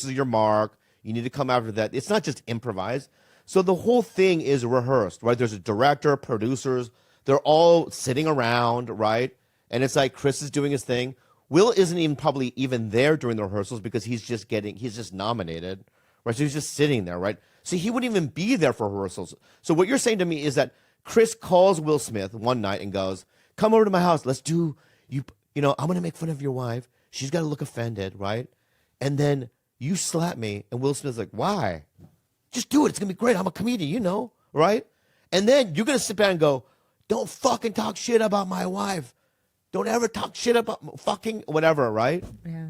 is your mark. You need to come after that. It's not just improvised. So the whole thing is rehearsed, right? There's a director, producers. They're all sitting around, right? And it's like Chris is doing his thing. Will isn't even probably even there during the rehearsals because he's just nominated, right? So he's just sitting there, right? So he wouldn't even be there for rehearsals. So what you're saying to me is that Chris calls Will Smith one night and goes, "Come over to my house. Let's do I'm going to make fun of your wife. She's got to look offended, right? And then you slap me." And Will Smith's like, "Why? Just do it. It's going to be great. I'm a comedian, right?" And then you're going to sit back and go, "Don't fucking talk shit about my wife. Don't ever talk shit about fucking whatever," right? Yeah.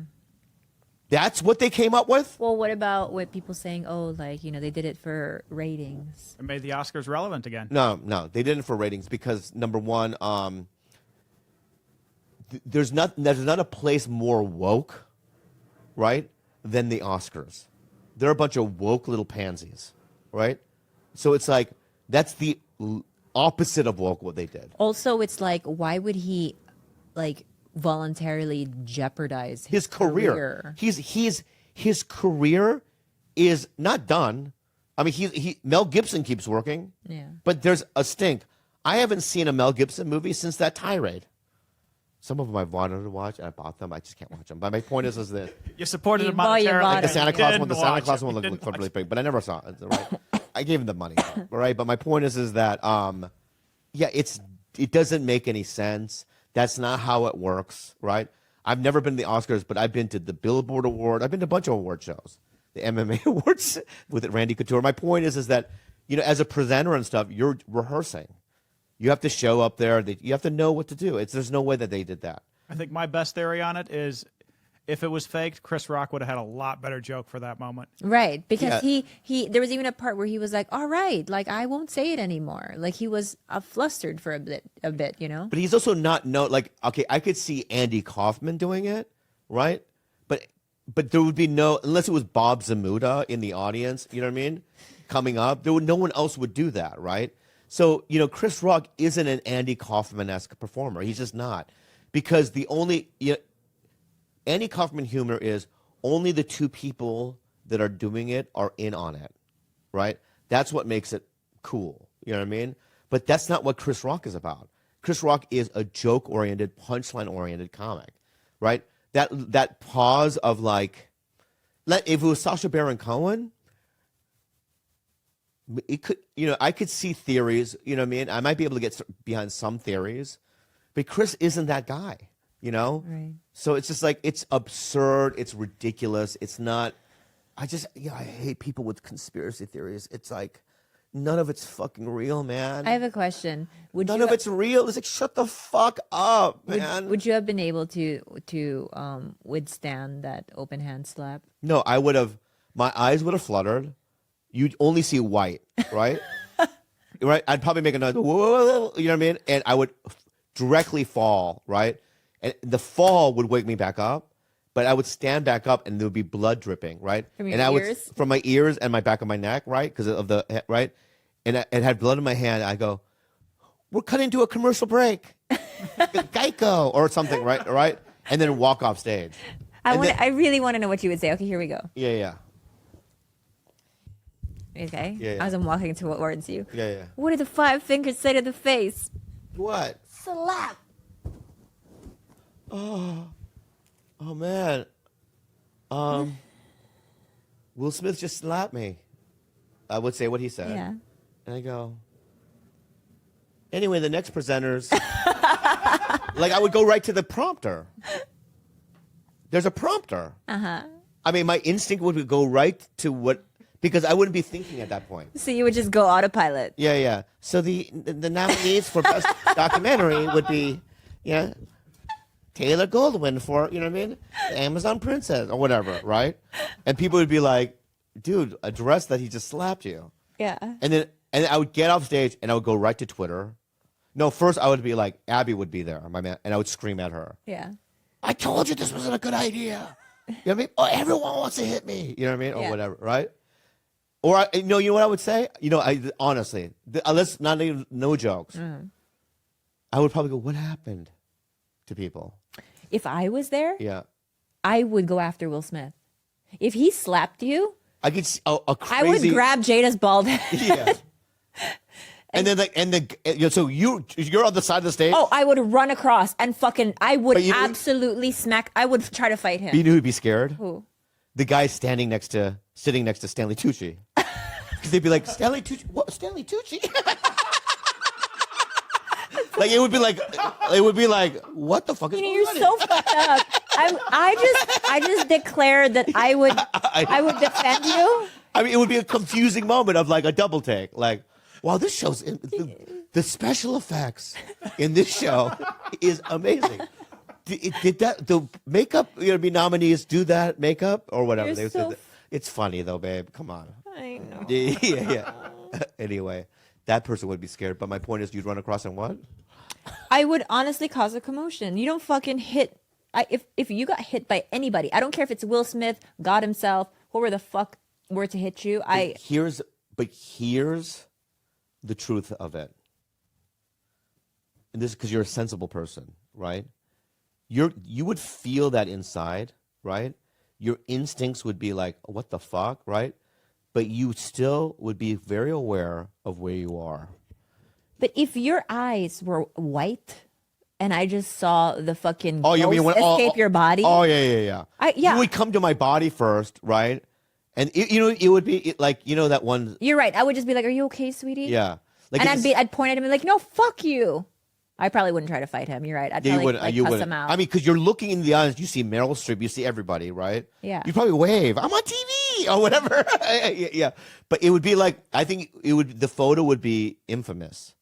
That's what they came up with? Well, what about with people saying, oh, like, they did it for ratings? It made the Oscars relevant again. No, they didn't for ratings because, number one, there's not a place more woke, right, than the Oscars. They're a bunch of woke little pansies, right? So it's like, that's the opposite of woke, what they did. Also, it's like, why would he, like, voluntarily jeopardize His career. His career is not done. I mean, Mel Gibson keeps working. Yeah. But there's a stink. I haven't seen a Mel Gibson movie since that Tirade. Some of them I wanted to watch, and I bought them. I just can't watch them. But my point is this. You supported You him bought your monetarily. bottom. Like the Santa Claus one, You didn't looked watch really it. big, but I never saw it. Right? I gave him the money, right? But my point is that, it doesn't make any sense. That's not how it works, right? I've never been to the Oscars, but I've been to the Billboard Award. I've been to a bunch of award shows, the MMA awards with Randy Couture. My point is that, as a presenter and stuff, you're rehearsing. You have to show up there. You have to know what to do. There's no way that they did that. I think my best theory on it is if it was faked, Chris Rock would have had a lot better joke for that moment. Right, because Yeah. he there was even a part where he was like, all right, like, I won't say it anymore. Like, he was flustered for a bit, But he's also not okay, I could see Andy Kaufman doing it, right? But there would be unless it was Bob Zamuda in the audience, you know what I mean? Coming up, no one else would do that, right? So, Chris Rock isn't an Andy Kaufman-esque performer. He's just not. Because Andy Kaufman humor is only the two people that are doing it are in on it, right? That's what makes it cool. You know what I mean? But that's not what Chris Rock is about. Chris Rock is a joke-oriented, punchline-oriented comic, right? That pause of like, if it was Sacha Baron Cohen, it could, I could see theories. You know what I mean? I might be able to get behind some theories, but Chris isn't that guy. Right. So it's just like, it's absurd. It's ridiculous. It's not, I hate people with conspiracy theories. It's like, none of it's fucking real, man. I have a question. None of it's real. It's like, shut the fuck up, man. Would you have been able to withstand that open hand slap? No, my eyes would have fluttered. You'd only see white, right? Right? I'd probably make another, whoa, you know what I mean? And I would directly fall, right? And the fall would wake me back up, but I would stand back up and there would be blood dripping, right? From your ears? From my ears and my back of my neck, right? Because of the, right? And it had blood in my hand. I go, we're cutting to a commercial break. Geico or something, right? And then walk off stage. I really want to know what you would say. Okay, here we go. Yeah. Okay? Yeah. As I'm walking towards you. Yeah. What do the 5 fingers say to the face? What? Slap. Oh man. Will Smith just slapped me. I would say what he said. Yeah. And I go, anyway, the next presenters, like I would go right to the prompter. There's a prompter. Uh-huh. I mean, my instinct would go right to because I wouldn't be thinking at that point. So you would just go autopilot. Yeah. So the nominees for best documentary would be, Taylor Goldwyn for, you know what I mean? The Amazon Princess or whatever, right? And people would be like, dude, address that he just slapped you. Yeah. And I would get off stage and I would go right to Twitter. No, first I would be like, Abby would be there, my man, and I would scream at her. Yeah. I told you this wasn't a good idea. You know what I mean? Oh, everyone wants to hit me. You know what I mean? Or whatever, right? Or, you know what I would say? Honestly, unless not even, no jokes. I would probably go, what happened to people? If I was there, Yeah. I would go after Will Smith. If he slapped you, I could see a I would crazy. grab Jada's bald head. Yeah. And then so you're on the side of the stage. Oh, I would run across and I would But you know- absolutely I would try to fight him. You knew who'd be scared? Who? The guy sitting next to Stanley Tucci. Because they'd be like, Stanley Tucci? What? Stanley Tucci? Like it would be like, what the fuck is going You're on? so fucked up. I just declared that I would defend you. I mean, it would be a confusing moment of like a double take. Like, wow, this show's the special effects in this show is amazing. Did that the makeup be nominees do that makeup or whatever? You're They so said it's funny though, babe. Come on. I know. Yeah. Anyway, that person would be scared. But my point is, you'd run across and what? I would honestly cause a commotion. You don't fucking hit. If you got hit by anybody, I don't care if it's Will Smith, God himself, whoever the fuck were to hit you. Here's the truth of it. And this is because you're a sensible person, right? You would feel that inside, right? Your instincts would be like, what the fuck, right? But you still would be very aware of where you are. But if your eyes were white and I just saw the fucking Oh, you mean ghost when escape your body? Oh yeah. Yeah. You would come to my body first, right? And it would be like that one. You're right. I would just be like, "Are you okay, sweetie?" Yeah. Like And I'd point at him and be like, "No, fuck you." I probably wouldn't try to fight him. You're right. I'd probably cuss him out. I mean, because you're looking in the eyes, you see Meryl Streep, you see everybody, right? Yeah. You probably wave, I'm on TV or whatever. Yeah. But it would be like, I think the photo would be infamous.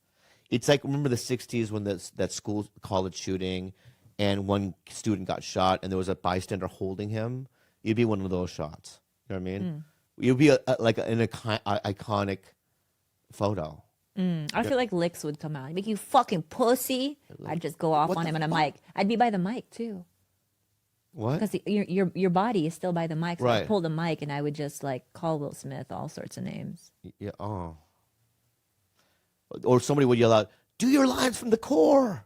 It's like, remember the 60s when that college shooting and one student got shot and there was a bystander holding him? It'd be one of those shots. You know what I mean? It would be like an iconic photo. I feel like licks would come out. Make you fucking pussy. I'd just go off What on the him on a fuck? mic. I'd be by the mic too, What? because your body is still by the mic. So Right. I'd pull the mic and I would just like call Will Smith all sorts of names. Yeah. Oh. Or somebody would yell out, "Do your lines from the core."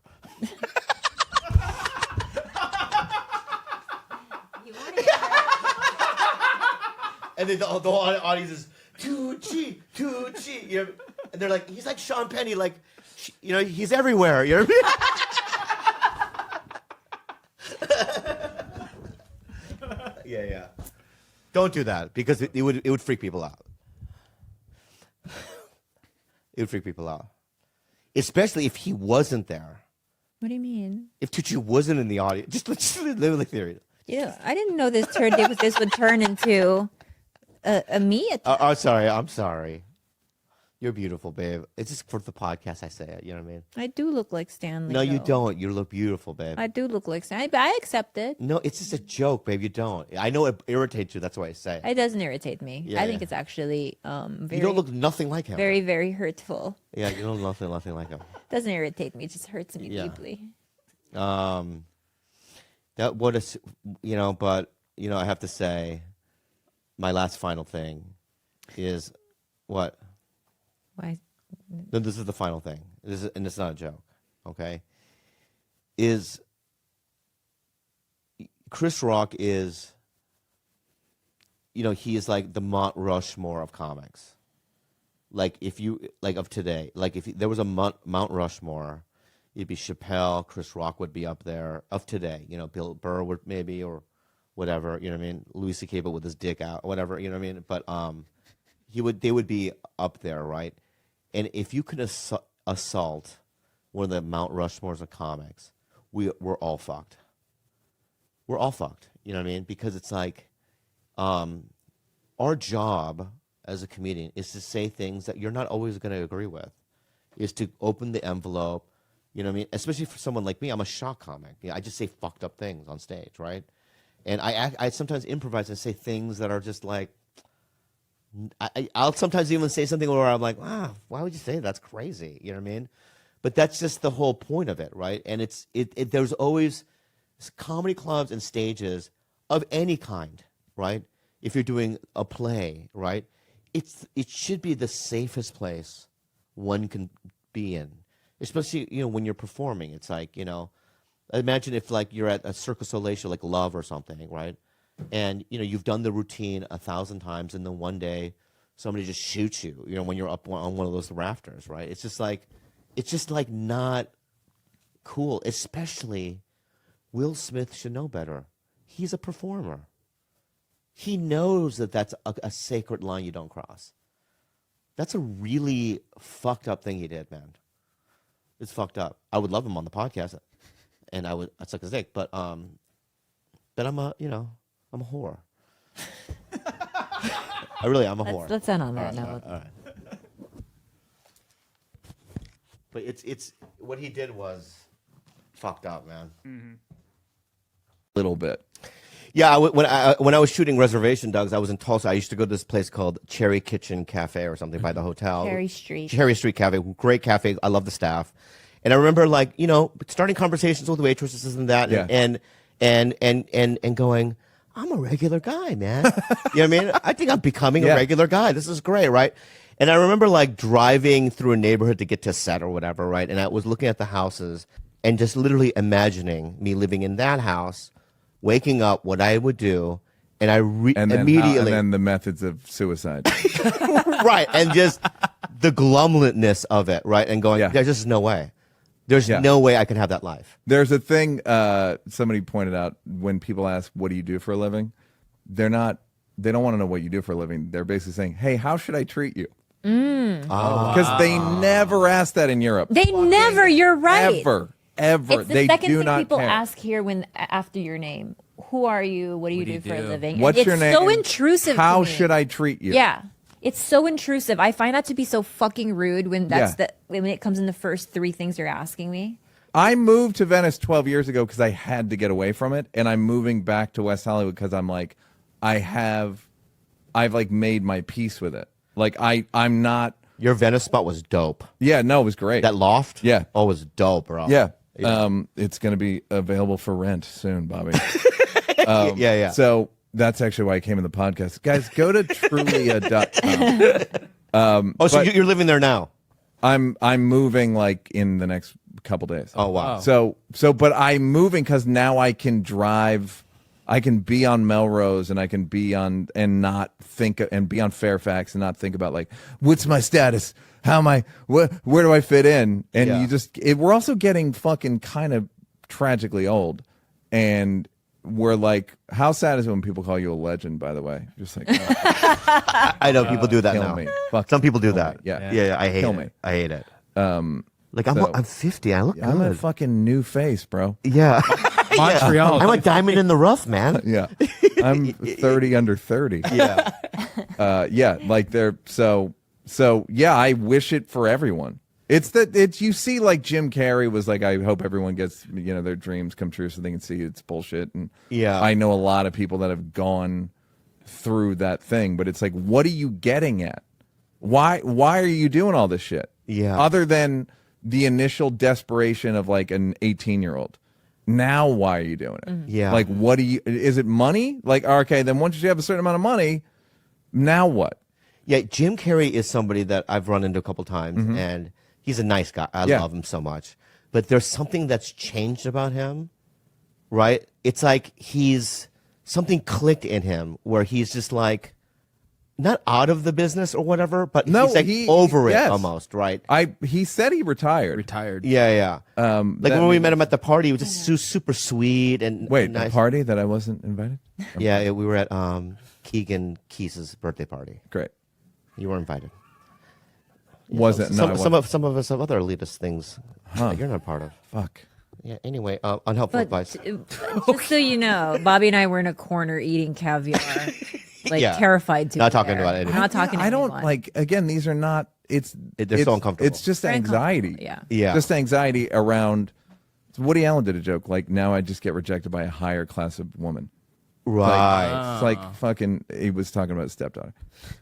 And then the whole audience is Tucci. You know, and they're like, he's like Sean Penny, like, he's everywhere. You know what I mean? Yeah. Don't do that because it would freak people out. It would freak people out, especially if he wasn't there. What do you mean? If Tucci wasn't in the audience, just live the theory. Yeah, I didn't know this would turn into a me attack. I'm sorry. You're beautiful, babe. It's just for the podcast I say it. You know what I mean? I do look like Stanley. No, you though. don't. You look beautiful, babe. I do look like Stanley, but I accept it. No, it's just a joke, babe. You don't. I know it irritates you. That's why I say it. It doesn't irritate me. Yeah, I think yeah. it's actually very, You don't look nothing like him. very, very hurtful. Yeah, you don't look nothing like him. Doesn't irritate me. It just hurts me Yeah. deeply. That what is, but I have to say, my last final thing is what? Why? No, this is the final thing. And it's not a joke. Okay, is Chris Rock is, he is like the Mount Rushmore of comics. Like of today, like if there was a Mount Rushmore, it'd be Chappelle, Chris Rock would be up there of today. Bill Burr would maybe or whatever. You know what I mean? Louis C.K. but with his dick out, whatever. You know what I mean? But they would be up there, right? And if you could assault one of the Mount Rushmores of comics, we're all fucked. We're all fucked. You know what I mean? Because it's like, our job as a comedian is to say things that you're not always going to agree with, is to open the envelope. You know what I mean? Especially for someone like me, I'm a shock comic. I just say fucked up things on stage, right? And I sometimes improvise and say things that are just like, I'll sometimes even say something where I'm like, wow, why would you say that? That's crazy. You know what I mean? But that's just the whole point of it, right? And there's always comedy clubs and stages of any kind, right? If you're doing a play, right? It should be the safest place one can be in, especially when you're performing. It's like imagine if like you're at a Cirque du Soleil show like Love or something, right? and you've done the routine 1,000 times, and then one day somebody just shoots you, when you're up on one of those rafters, right? It's just like not cool. Especially Will Smith should know better. He's a performer. He knows that that's a sacred line you don't cross. That's a really fucked up thing he did, man. It's fucked up. I would love him on the podcast, and I'd suck his dick, but I'm a whore. I'm a whore. Let's end on that note. All right. But it's what he did was fucked up, man. A little bit. Yeah, when I was shooting Reservation Dogs, I was in Tulsa. I used to go to this place called Cherry Kitchen Cafe or something by the hotel. Cherry Street Cafe, great cafe. I love the staff, and I remember starting conversations with waitresses and that, and going, I'm a regular guy, man. You know what I mean? I think I'm becoming a regular guy. This is great, right? And I remember driving through a neighborhood to get to set or whatever, right? And I was looking at the houses and just literally imagining me living in that house, waking up, what I would do, and immediately and then the methods of suicide. right, and just the glumness of it, right, and going, there's just no way. There's no way I can have that life. There's a thing somebody pointed out when people ask, "What do you do for a living?" They don't want to know what you do for a living. They're basically saying, "Hey, how should I treat you?" Because they never ask that in Europe. You're right. Ever. It's the they second do thing not people care. ask here after your name. Who are you? What do you do for a living? What's it's your name? so intrusive. How to me. should I treat you? Yeah. It's so intrusive. I find that to be so fucking rude when when it comes in the first 3 things you're asking me. I moved to Venice 12 years ago because I had to get away from it, and I'm moving back to West Hollywood because I'm like, I've made my peace with it. Like I'm not. Your Venice spot was dope. Yeah, no, it was great. That loft? Yeah. Oh, it was dope, bro. Yeah. It's going to be available for rent soon, Bobby. Yeah. So that's actually why I came in the podcast. Guys, go to Trulia.com. So you're living there now? I'm moving in the next couple days. Oh, wow. But I'm moving because now I can drive. I can be on Melrose and I can be on and not think and be on Fairfax and not think about what's my status? How am I? Where do I fit in? And we're also getting fucking kind of tragically old, and we're like, how sad is it when people call you a legend? By the way, just I know people do that kill now. me. Some people do that. Me. Yeah. Yeah. I hate Kill it. me. I hate it. So- I'm 50. I look good. I'm a fucking new face, bro. Yeah. Montreal. I'm a diamond in the rough, man. Yeah, I'm 30 under 30. Yeah. So yeah, I wish it for everyone. It's you see Jim Carrey was I hope everyone gets their dreams come true so they can see it's bullshit. And I know a lot of people that have gone through that thing, but it's what are you getting at? Why are you doing all this shit? Yeah. Other than the initial desperation of an 18-year-old. Now why are you doing it? Yeah. What do you? Is it money? Okay, then once you have a certain amount of money, now what? Yeah, Jim Carrey is somebody that I've run into a couple times, and he's a nice guy. I love him so much. But there's something that's changed about him, right? It's something clicked in him where he's just not out of the business or whatever, but he's over it almost, right? He said he retired. Yeah. When we met him at the party, he was just super sweet and Wait, nice. a party that I wasn't invited? Yeah, we were at Keegan Keith's birthday party. Great. You were invited. Was it? No, I some wasn't. of us have other elitist things that you're not part of. Fuck. Yeah. Anyway, unhelpful advice. Just so you know, Bobby and I were in a corner eating caviar, terrified to. Not be talking there. about anything. We're not talking. To I don't anyone. Again, these are not. They're so uncomfortable. It's just Very anxiety. uncomfortable, Yeah. Just anxiety around. Woody Allen did a joke now I just get rejected by a higher class of woman. Right. It's fucking. He was talking about his stepdaughter.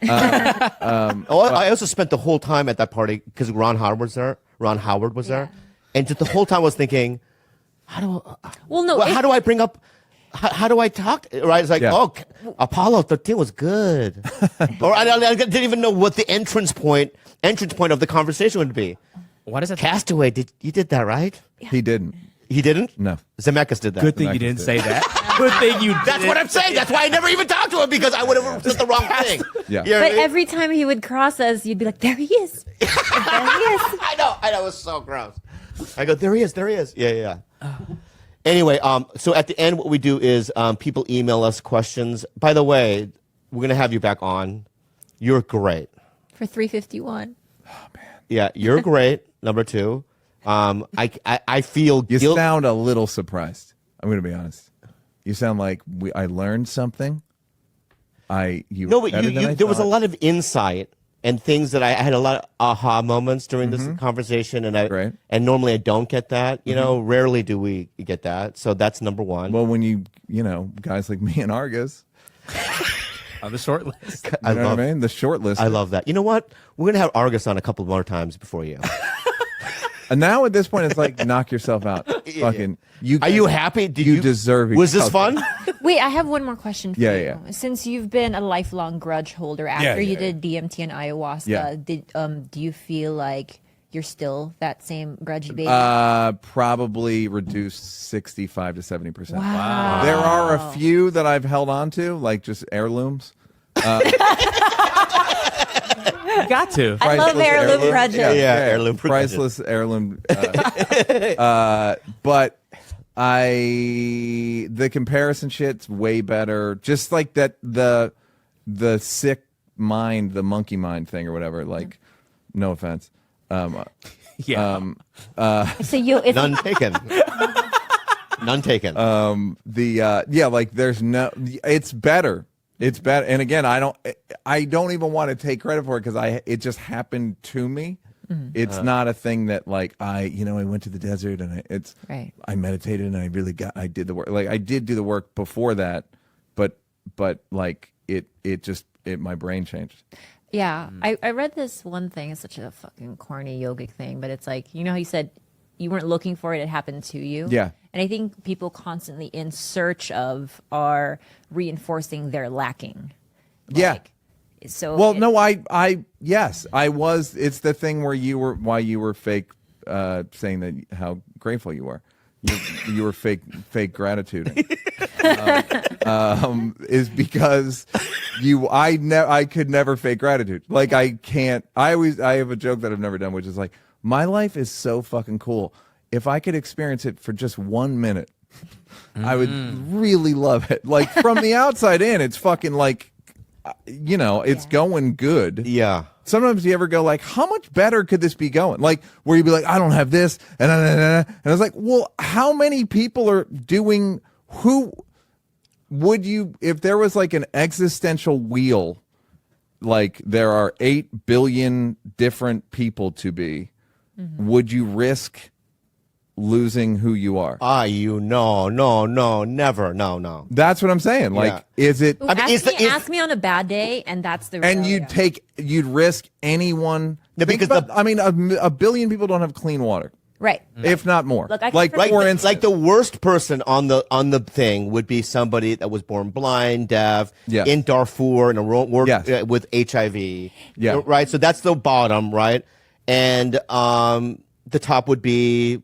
I also spent the whole time at that party because Ron Howard was there. And just the whole time I was thinking, how do I bring up? How do I talk? Right? It's Apollo 13 was good. Or I didn't even know what the entrance point of the conversation would be. What is it? Castaway, you did that right? He didn't. He didn't? No. Zemeckis did that. Good thing you didn't say that. Good thing you. That's what I'm saying. That's why I never even talked to him because I would have said the wrong thing. Yeah. You know what But I mean? every time he would cross us, you'd be like, there he is. There he is. I know. It was so gross. I go, there he is. Yeah. Anyway, so at the end, what we do is people email us questions. By the way, we're gonna have you back on. You're great. For 351. Yeah, you're great. Number 2. I feel You guilt. sound a little surprised. I'm going to be honest. You sound like I learned something. You No, were but better than I there was a thought. lot of insight and things that I had a lot of aha moments during this conversation, and Right. and normally I don't get that. You know, rarely do we get that. So that's number 1. Well, when you guys like me and Argus, On the short list. you know what I mean? The short list. I love that. You know what? We're gonna have Argus on a couple more times before you. And now at this point, it's like knock yourself out. Fucking you. Are you happy? Did you deserve it. Was this fun? Wait, I have one more question for Yeah, you. yeah. Since you've been a lifelong grudge holder after you did DMT and ayahuasca, Yeah. do you feel like you're still that same grudge baby? Probably reduced 65 to 70%. Wow. There are a few that I've held on to, like just heirlooms. You got to. I love Priceless heirloom grudges. Yeah, heirloom grudges. Priceless heirloom. But the comparison shit's way better. Just like that, the sick mind, the monkey mind thing or whatever. Like, no offense. Yeah. So it's None taken. None taken. Like there's no. It's better. It's better. And again, I don't even want to take credit for it because it just happened to me. It's not a thing that like I went to the desert and Right. I meditated and I did the work. Like I did do the work before that, but like my brain changed. Yeah, I read this one thing. It's such a fucking corny yogic thing, but it's like, you know how you said you weren't looking for it, it happened to you? Yeah. And I think people constantly in search of are reinforcing their lacking. Yeah. So Well, no, yes, I was. It's the thing where you were fake saying that how grateful you were. You were fake gratitude. Is because I could never fake gratitude. Like I can't. I have a joke that I've never done, which is like my life is so fucking cool. If I could experience it for just 1 minute, I would really love it. Like from the outside in, it's fucking like, it's going good. yeah. Sometimes you ever go like, how much better could this be going? Like where you'd be like, I don't have this, and I was like, well, how many people are doing? Who would you, if there was like an existential wheel, like there are 8 billion different people to be, would you risk losing who you are? No, never, no. That's what I'm saying. Like, is it? I mean, ask me on a bad day, and that's the And real- you'd risk anyone. No, Think because about, a billion people don't have clean water, right. if not more. Look, I like, can for Like, instance, like the worst person on the thing would be somebody that was born blind, deaf, Yes. in Darfur, in a war Yes. with HIV. Yeah. Right. So that's the bottom, right? And the top would be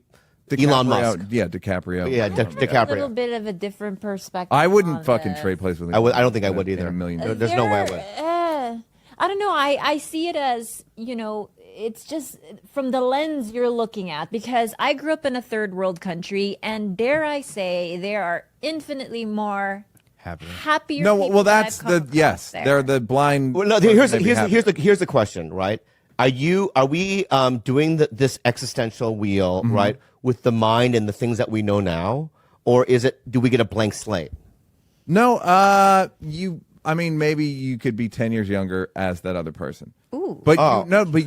Elon Musk. Yeah, DiCaprio. Yeah, A little DiCaprio. bit of a different perspective. I wouldn't on fucking this. trade places with him. I don't think I would in either. a million. There's no way I would. I don't know. I see it as, it's just from the lens you're looking at, because I grew up in a third world country, and dare I say, there are infinitely more happier No, people well, that that's I've come the yes. across there. They're the blind. Well, no, person maybe happy. here's the question, right? Are we doing this existential wheel, Mm-hmm. right, with the mind and the things that we know now, or do we get a blank slate? No, I mean, maybe you could be 10 years younger as that other person. Ooh. But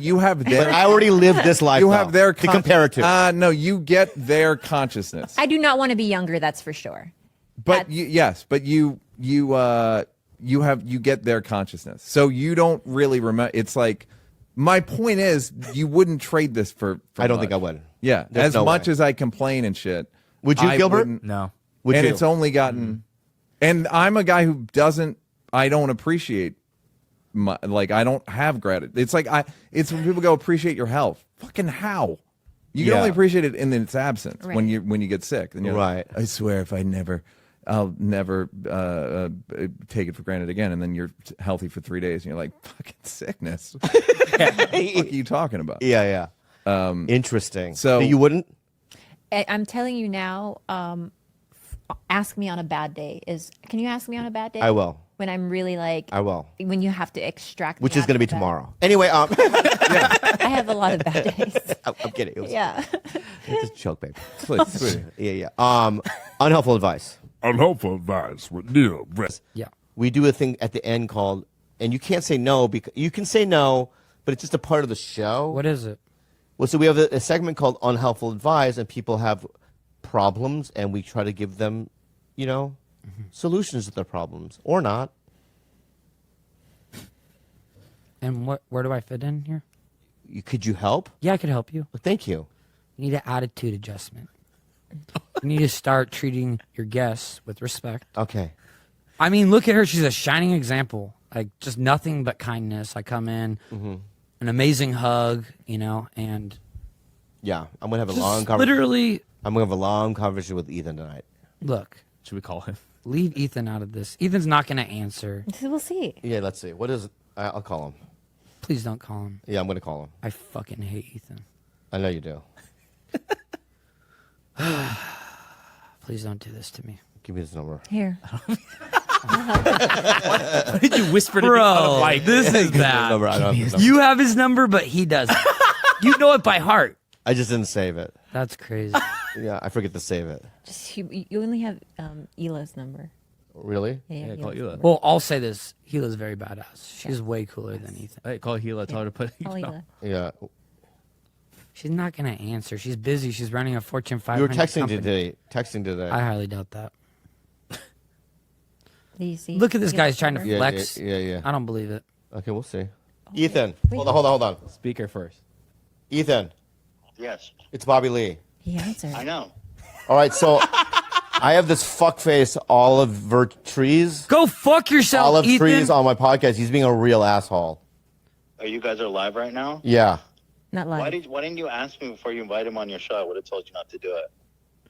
you have their. But I already lived this life. you though, have their to compare it to. No, you get their consciousness. I do not want to be younger, that's for sure. But you get their consciousness. So you don't really remember. It's like, my point is, you wouldn't trade this for I don't think much. I would. Yeah, There's as no much way. as I complain and shit. Would you, I Gilbert? wouldn't- No. Would and you? it's only gotten, and I'm a guy who I don't appreciate I don't have gratitude. It's like it's when people go appreciate your health. Fucking how? You can Yeah. only appreciate it in its absence Right. when you get sick. And you're like, Right. I swear, if I'll never take it for granted again. And then you're healthy for 3 days, and you're like, fucking sickness. What the fuck are you talking about? Yeah. Interesting. so- you wouldn't? I'm telling you now. Ask me on a bad day. Can you ask me on a bad day? I will. When I'm really like. I will. When you have to extract. Which me is out going to of be the bed. tomorrow. Anyway, I have a lot of bad days. I'm kidding. It was Yeah. it's a joke, babe. Please. Yeah. Unhelpful advice. Unhelpful advice with Neil Brett. Yeah. We do a thing at the end called, and you can't say no because you can say no, but it's just a part of the show. What is it? Well, so we have a segment called Unhelpful Advice, and people have problems, and we try to give them, solutions to their problems or not. And where do I fit in here? Could you help? Yeah, I could help you. Well, thank you. You need an attitude adjustment. You need to start treating your guests with respect. Okay. I mean, look at her. She's a shining example. Like, just nothing but kindness. I come in, an amazing hug, and Yeah, I'm gonna have a just long conversation. literally, I'm gonna have a long conversation with Ethan tonight. look, Should we call him? leave Ethan out of this. Ethan's not going to answer. We'll see. Yeah, let's see. What is? I'll call him. Please don't call him. Yeah, I'm gonna call him. I fucking hate Ethan. I know you do. Please don't do this to me. Give me his number. Here. Why did you whisper to me on Bro, the mic? this is bad. Number. I don't have his number. You have his number, but he doesn't. You know it by heart. I just didn't save it. That's crazy. Yeah, I forget to save it. Just you only have Ela's number. Really? Yeah, call Ela's Ela. number. Well, I'll say this. Hila's very badass. She's way cooler than Ethan. Hey, call Gila. Tell her to put. Call Ela. Yeah. She's not going to answer. She's busy. She's running a Fortune 500 You were texting company. today. Texting today. I highly doubt that. Do you see? Look at this Ela's guy's trying to number? Yeah, flex. yeah. I don't believe it. Okay, we'll see. Ethan, hold on. Speaker first. Ethan, Yes, it's Bobby Lee. He answered. I know. All right, so I have this fuckface Oliver Trees. Go fuck yourself, Olive Ethan. Trees on my podcast. He's being a real asshole. Are you guys are live right now? Yeah. Not Why live. didn't you ask me before you invite him on your show? I would have told you not to do it.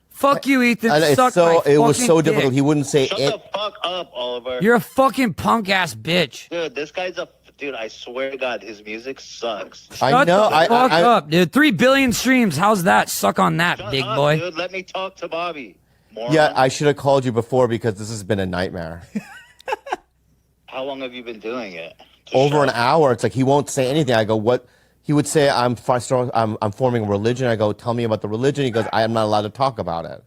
Fuck you, Ethan. And Suck my it was fucking so dick. difficult. He wouldn't say Shut it. the fuck up, Oliver. You're a fucking punk ass bitch. Dude, this guy's a dude. I swear to God, his music sucks. I Shut know. the fuck up, dude. 3 billion streams. How's that? Suck on that, Shut big up, boy. dude. Let me talk to Bobby. Moron. Yeah, I should have called you before because this has been a nightmare. How long have you been doing it? Just Over shut an up. hour. It's like he won't say anything. I go, what? He would say, I'm forming a religion. I go, tell me about the religion. He goes, I am not allowed to talk about it.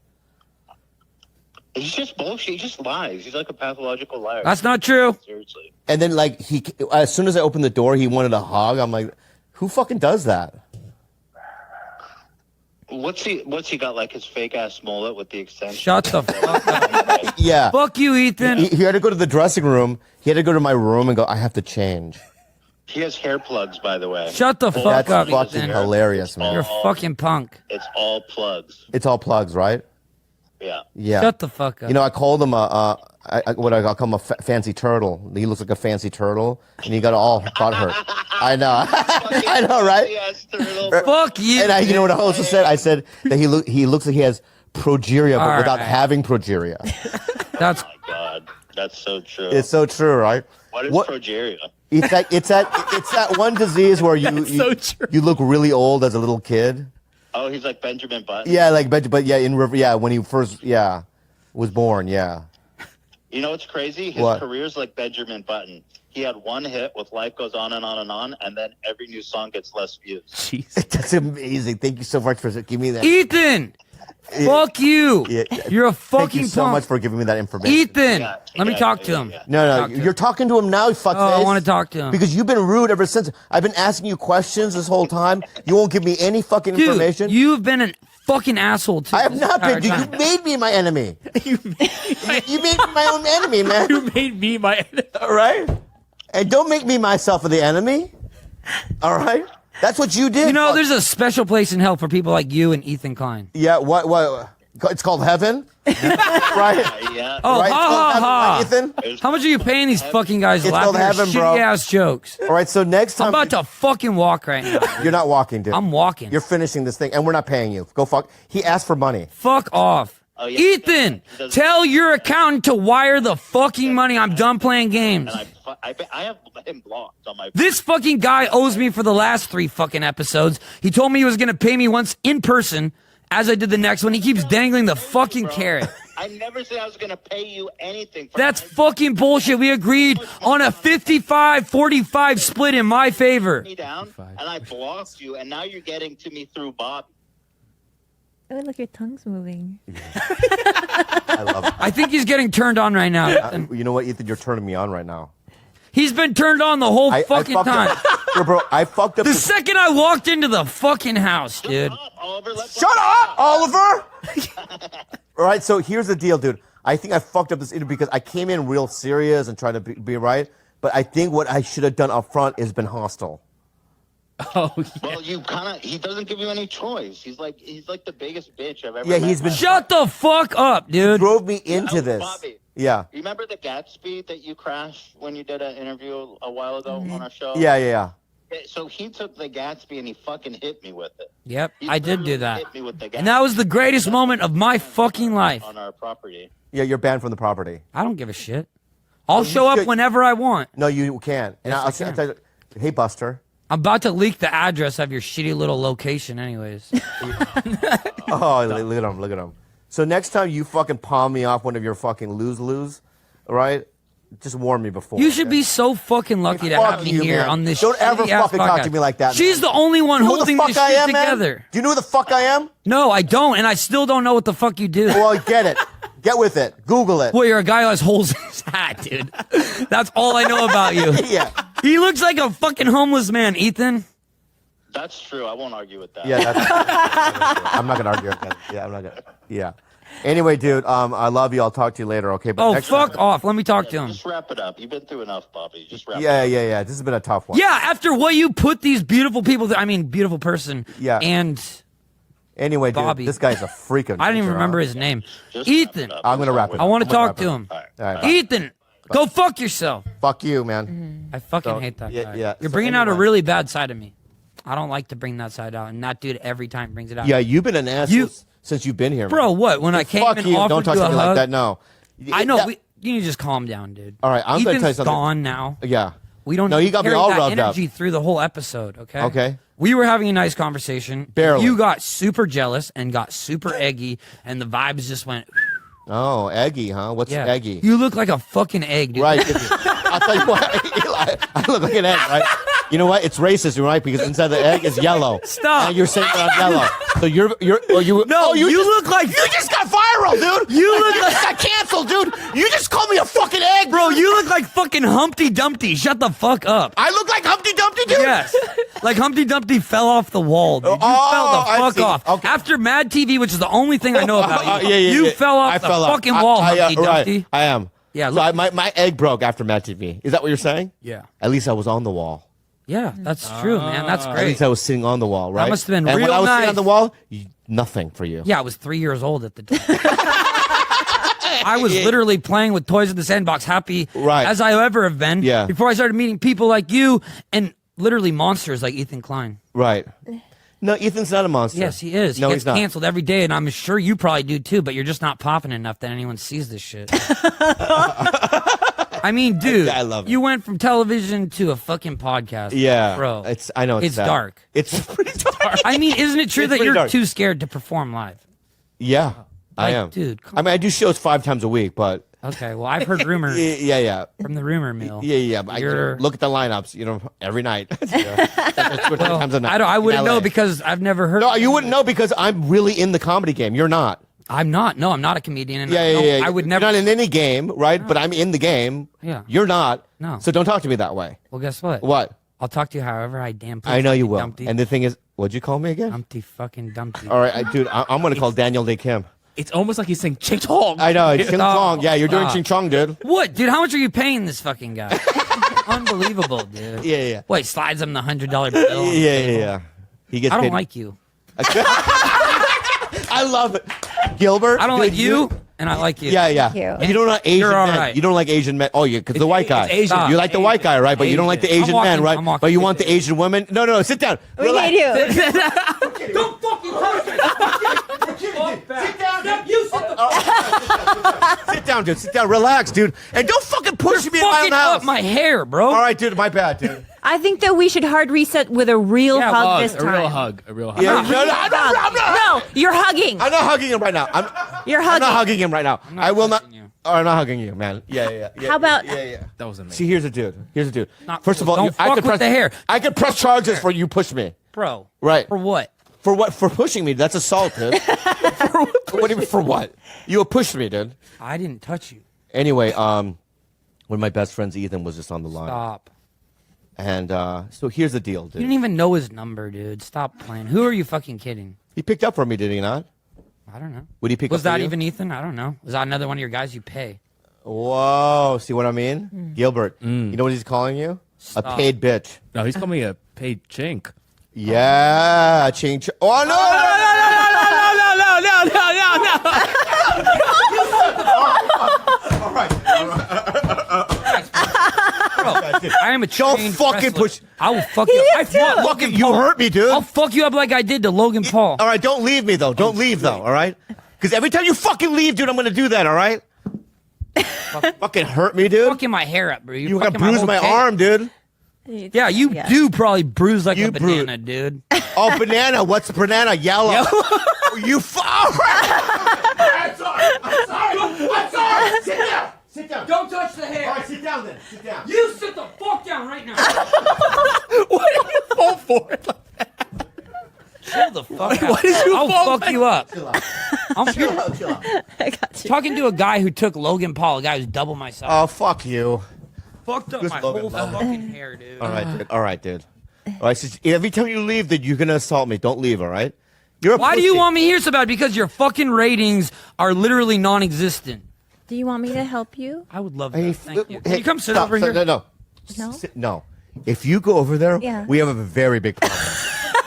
He's just bullshit. He just lies. He's like a pathological liar. That's not true. Seriously. And then, like, as soon as I opened the door, he wanted a hug. I'm like, who fucking does that? What's he got, like his fake ass mullet with the extension? Shut the fuck up. Yeah. Fuck you, Ethan. He had to go to the dressing room. He had to go to my room and go, I have to change. He has hair plugs, by the way. Shut the fuck That's up, fucking Ethan. hilarious, man. You're a fucking punk. It's all plugs. It's all plugs, right? Yeah. Yeah. Shut the fuck up. You know, I called him I'll call him a fancy turtle. He looks like a fancy turtle, and he got all butthurt. I know. I know, right? Yes, turtle. Fuck you. And you know what I also said? I said that he looks like he has progeria, but All without right. having progeria. That's Oh my God, that's so true. It's so true, right? What is progeria? It's that one disease where you so true. you look really old as a little kid. Oh, he's like Benjamin Button. Yeah, like but yeah, when he first was born, yeah. You know what's crazy? His What? career's like Benjamin Button. He had one hit with Life Goes On and On and On, and then every new song gets less views. Jeez. That's amazing. Thank you so much for giving me that. Ethan. Fuck you. Yeah. You're a fucking Thank you so punk. much for giving me that information. Ethan. Yeah, Let me yeah, talk yeah, to him. yeah. No, Talk to you're him. talking to him now, you fuckface. Oh, I want to talk to him. Because you've been rude ever since. I've been asking you questions this whole time. You won't give me any fucking Dude, information. you've been a fucking asshole too. I have this not been. entire Dude, you time. made me my enemy. You made me my own enemy, man. You made me my. All right? And don't make me myself the enemy. All right? That's what you did. You know, there's a special place in hell for people like you and Ethan Klein. Yeah, what? It's called heaven, right? Yeah. Oh, Right? It's ha called ha heaven, ha! right, Ethan. How much are you paying these fucking guys to It's laugh called at your heaven, bro. shitty ass jokes? All right, so next time I'm about to fucking walk right now. you're not walking, dude. I'm walking. You're finishing this thing, and we're not paying you. Go fuck. He asked for money. Fuck off. Oh, yeah. Ethan, tell your accountant to wire the fucking money. I'm done playing games. And I have him blocked on my. This fucking guy owes me for the last 3 fucking episodes. He told me he was going to pay me once in person as I did the next one. He keeps dangling the fucking carrot. I never said I was going to pay you anything. That's fucking bullshit. We agreed on a 55-45 split in my favor. me down, and I blocked you, and now you're getting to me through Bob. Oh, look, your tongue's moving. I love it. I think he's getting turned on right now. And You know what, Ethan? You're turning me on right now. he's been turned on the whole I fucking fucked time. up. Bro, I fucked up. The second I walked into the fucking house, dude. Up, Oliver, let's Shut up, Oliver! All right, so here's the deal, dude. I think I fucked up this interview because I came in real serious and tried to be right. But I think what I should have done up front is been hostile. Oh, yeah. Well, he doesn't give you any choice. He's like the biggest bitch I've ever Yeah, met. he's been Shut the fuck up, dude. drove me into Oh, this. Bobby. Yeah. You remember the Gatsby that you crashed when you did an interview a while ago on our show? Yeah. So he took the Gatsby and he fucking hit me with it. Yep, He I did do literally that. Hit me with the Gatsby And that was the greatest moment of my fucking life. on our property. Yeah, you're banned from the property. I don't give a shit. I'll show up should- whenever I want. No, you can't. And Yes, I can. tell you, hey, Buster. I'm about to leak the address of your shitty little location anyways. Oh, look at him. So next time you fucking palm me off one of your fucking lose, all right? Just warn me before. You should be so fucking lucky to Fuck have me you, here man. on this Don't ever shitty-ass fucking talk podcast. to me like that, She's man. the only one You know who holding the this fuck I shit am, man? together. Do you know who the fuck I am? No, I don't, and I still don't know what the fuck you do. Well, get it. Get with it. Google it. Boy, you're a guy who has holes in his hat, dude. That's all I know about you. Yeah. He looks like a fucking homeless man, Ethan. That's true. I won't argue with that. Yeah, I'm not gonna argue with that. Yeah, I'm not gonna. Yeah. Anyway, dude, I love you. I'll talk to you later, okay? But Oh, next fuck time- off. Let me talk to him. Just wrap it up. You've been through enough, Bobby. Just wrap it Yeah. up. This has been a tough one. Yeah, after what you put these beautiful people through, I mean, beautiful person. Yeah. And Anyway, dude, Bobby. this guy's a freak of I didn't even nature, remember huh? his name. Just Ethan, wrap it up. I'm gonna wrap it I up. want to I'm gonna talk wrap it to up. him. All right. All right, bye. Ethan, go fuck yourself. Fuck you, man. I fucking So, hate that yeah, guy. yeah. You're So bringing out a anyway. really bad side of me. I don't like to bring that side out, and that dude every time brings it out. Yeah, you've been an asshole You- since you've been here, Bro, man. what? When I came Fuck and you. offered Don't talk you to a me hug, like that. No. I know. That- You need to just calm down, dude. All right, I'm gonna Ethan's tell you something. gone now. Yeah. We don't No, you got me carry all that rubbed up. energy through the whole episode, okay? Okay. We were having a nice conversation. Barely. You got super jealous and got super eggy, and the vibes just went, Oh, eggy, huh? What's yeah. eggy? You look like a fucking egg, dude. Right. I'll tell you what. Eli, I look like an egg, right? You know what? It's racist, right? Because inside the egg is yellow. Stop. And you're saying that I'm yellow. So you. No, Oh, you just- look like- you just got viral, dude. You look just got canceled, dude. You just called me a fucking egg, Bro, you look like fucking Humpty Dumpty. Shut the fuck up. I look like Humpty Dumpty, dude. Yes. Like Humpty Dumpty fell off the wall, dude. You Oh, fell I the fuck see. off. Okay. After Mad TV, which is the only thing I know about you, Yeah, you yeah. fell off I the fell off. fucking wall, Humpty right, Dumpty. I am. Yeah, So look- my egg broke after Mad TV. Is that what you're saying? Yeah. At least I was on the wall. Yeah, that's true, man. That's At great. least I was sitting on the wall, right? must have been and when real I was sitting nice. on the wall, nothing for you. Yeah, I was 3 years old at the time. I was literally playing with toys in the sandbox, happy Right. as I ever have been. Yeah. Before I started meeting people like you and literally monsters like Ethan Klein. Right. No, Ethan's not a monster. Yes, he is. No, he he's gets not. canceled every day, and I'm sure you probably do too. But you're just not popping enough that anyone sees this shit. I mean, dude, I love it. you went from television to a fucking podcast. Yeah, bro. I know it's sad. dark. It's pretty dark. I mean, isn't it true It's that pretty you're dark. too scared to perform live? Yeah, I Like, am, dude, come I mean, I do shows 5 times a week, but Okay, well, I've heard rumors yeah. from the rumor mill. Yeah. But You're- look at the lineups, every night. That's 2 or 3 Well, times a night. I in wouldn't know LA. because I've never heard. No, you wouldn't know because I'm really in the comedy game. You're not. I'm not. No, I'm not a comedian. And Yeah. I would You're never. not in any game, right? But I'm in the game. Yeah. You're not. No. So don't talk to me that way. Well, guess what? What? I'll talk to you however I damn. Please, I know you will. Dumpty. And the thing is, what'd you call me again? Humpty fucking Dumpty. All right, dude, I'm going to call Daniel Day Kim. It's almost like he's saying ching chong. I know. Ching Chong. Yeah, you're doing Stop. Ching Chong, dude. What, dude? How much are you paying this fucking guy? Unbelievable, dude. Yeah. Wait, slides him the $100 bill. on the table. Yeah. He gets I don't paid. like you. I love it. Gilbert. I don't dude, like you, and I like you. Yeah, yeah. Thank you. You don't like Asian You're all men. right. You don't like Asian men. Oh, yeah, because the white guy. it's Asian. You like the white guy, right? But you don't like the Asian. Asian I'm men, walking- right? I'm walking But you with want the you. Asian women. No, sit down. We Relax. hate you. Don't fucking touch me. Sit down, dude. Sit down. Relax, dude. And don't fucking push me in my own Fucking house. up my hair, bro. All right, dude. My bad, dude. I think that we should hard reset with a real Yeah, hug well, this A time. real hug. A real hug. Yeah, A real hug. No, you're hugging. I'm not hugging him right now. You're I'm hugging. not hugging him right now. not I will not. touching you. Oh, I'm not hugging you, man. Yeah. How about- Yeah. That was amazing. See, here's the dude. Not First of cool. all, Don't I fuck could with press the hair. I could press charges for you push me. Bro. Right. For what? For what? For pushing me? That's assault, dude. What do you mean for what? You pushed me, dude. I didn't touch you. Anyway, one of my best friends, Ethan, was just on the line, Stop. and so here's the deal, You dude. didn't even know his number, dude. Stop playing. Who are you fucking kidding? He picked up for me, did he not? I don't know. Would he pick Was up for that you? even Ethan? I don't know. Was that another one of your guys you pay? Whoa, see what I mean, Gilbert? You know what he's calling you? Stop. A paid bitch. No, he's calling me a paid chink. Yeah, change. Oh no! I am a Don't trained fucking wrestler. push- I will fuck you. I fought Logan You Paul. hurt me, dude. I'll fuck you up like I did to Logan Paul. All right, don't leave me though. Don't leave though. All right? Because every time you fucking leave, dude, I'm gonna do that. All right? Fucking hurt me, dude. Fucking my hair up, bro. You got fucking bruised whole my tape. arm, dude. Yeah, you do probably bruise like You a banana, dude. Oh, banana. What's a banana? Yellow. You. I'm sorry. Sit down. Sit down. Don't touch the hair. All right, sit down then. Sit down. You sit the fuck down right now. What did you fall for? Chill the fuck out. Why did you I'll fall fuck you up. Chill out. I'm Chill out. Chill out. I got you. talking to a guy who took Logan Paul, a guy who's double my size. Oh, fuck you. Fucked up who's my Logan whole Paul? fucking hair, dude. All right, dude. All right, dude. All right, so every time you leave, that you're gonna assault me. Don't leave, all right? You're a Why do you pussy. want me here so bad? Because your fucking ratings are literally non-existent. Do you want me to help you? I would love that. Hey, Thank you. Can hey, you come sit stop, over stop, here? No. No? No. If you go over there, Yeah. we have a very big problem.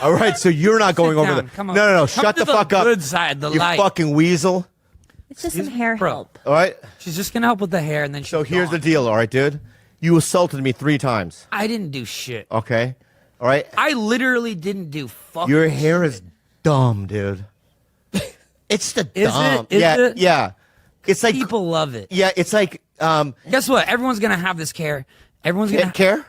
All right, so you're not going over down. there. Come on. No. Come Shut to the fuck up. good side, the you light. fucking weasel. It's just some hair Bro. help. All right. She's just gonna help with the hair, and then she's So here's the gone. deal. All right, dude. You assaulted me 3 times. I didn't do shit. Okay. All right. I literally didn't do fucking Your hair is dumb, dude. It's the Is it? dumb. Is yeah. it? Yeah. It's like People love it. Yeah. It's like Guess what? Everyone's gonna have this care. Everyone's gonna. care.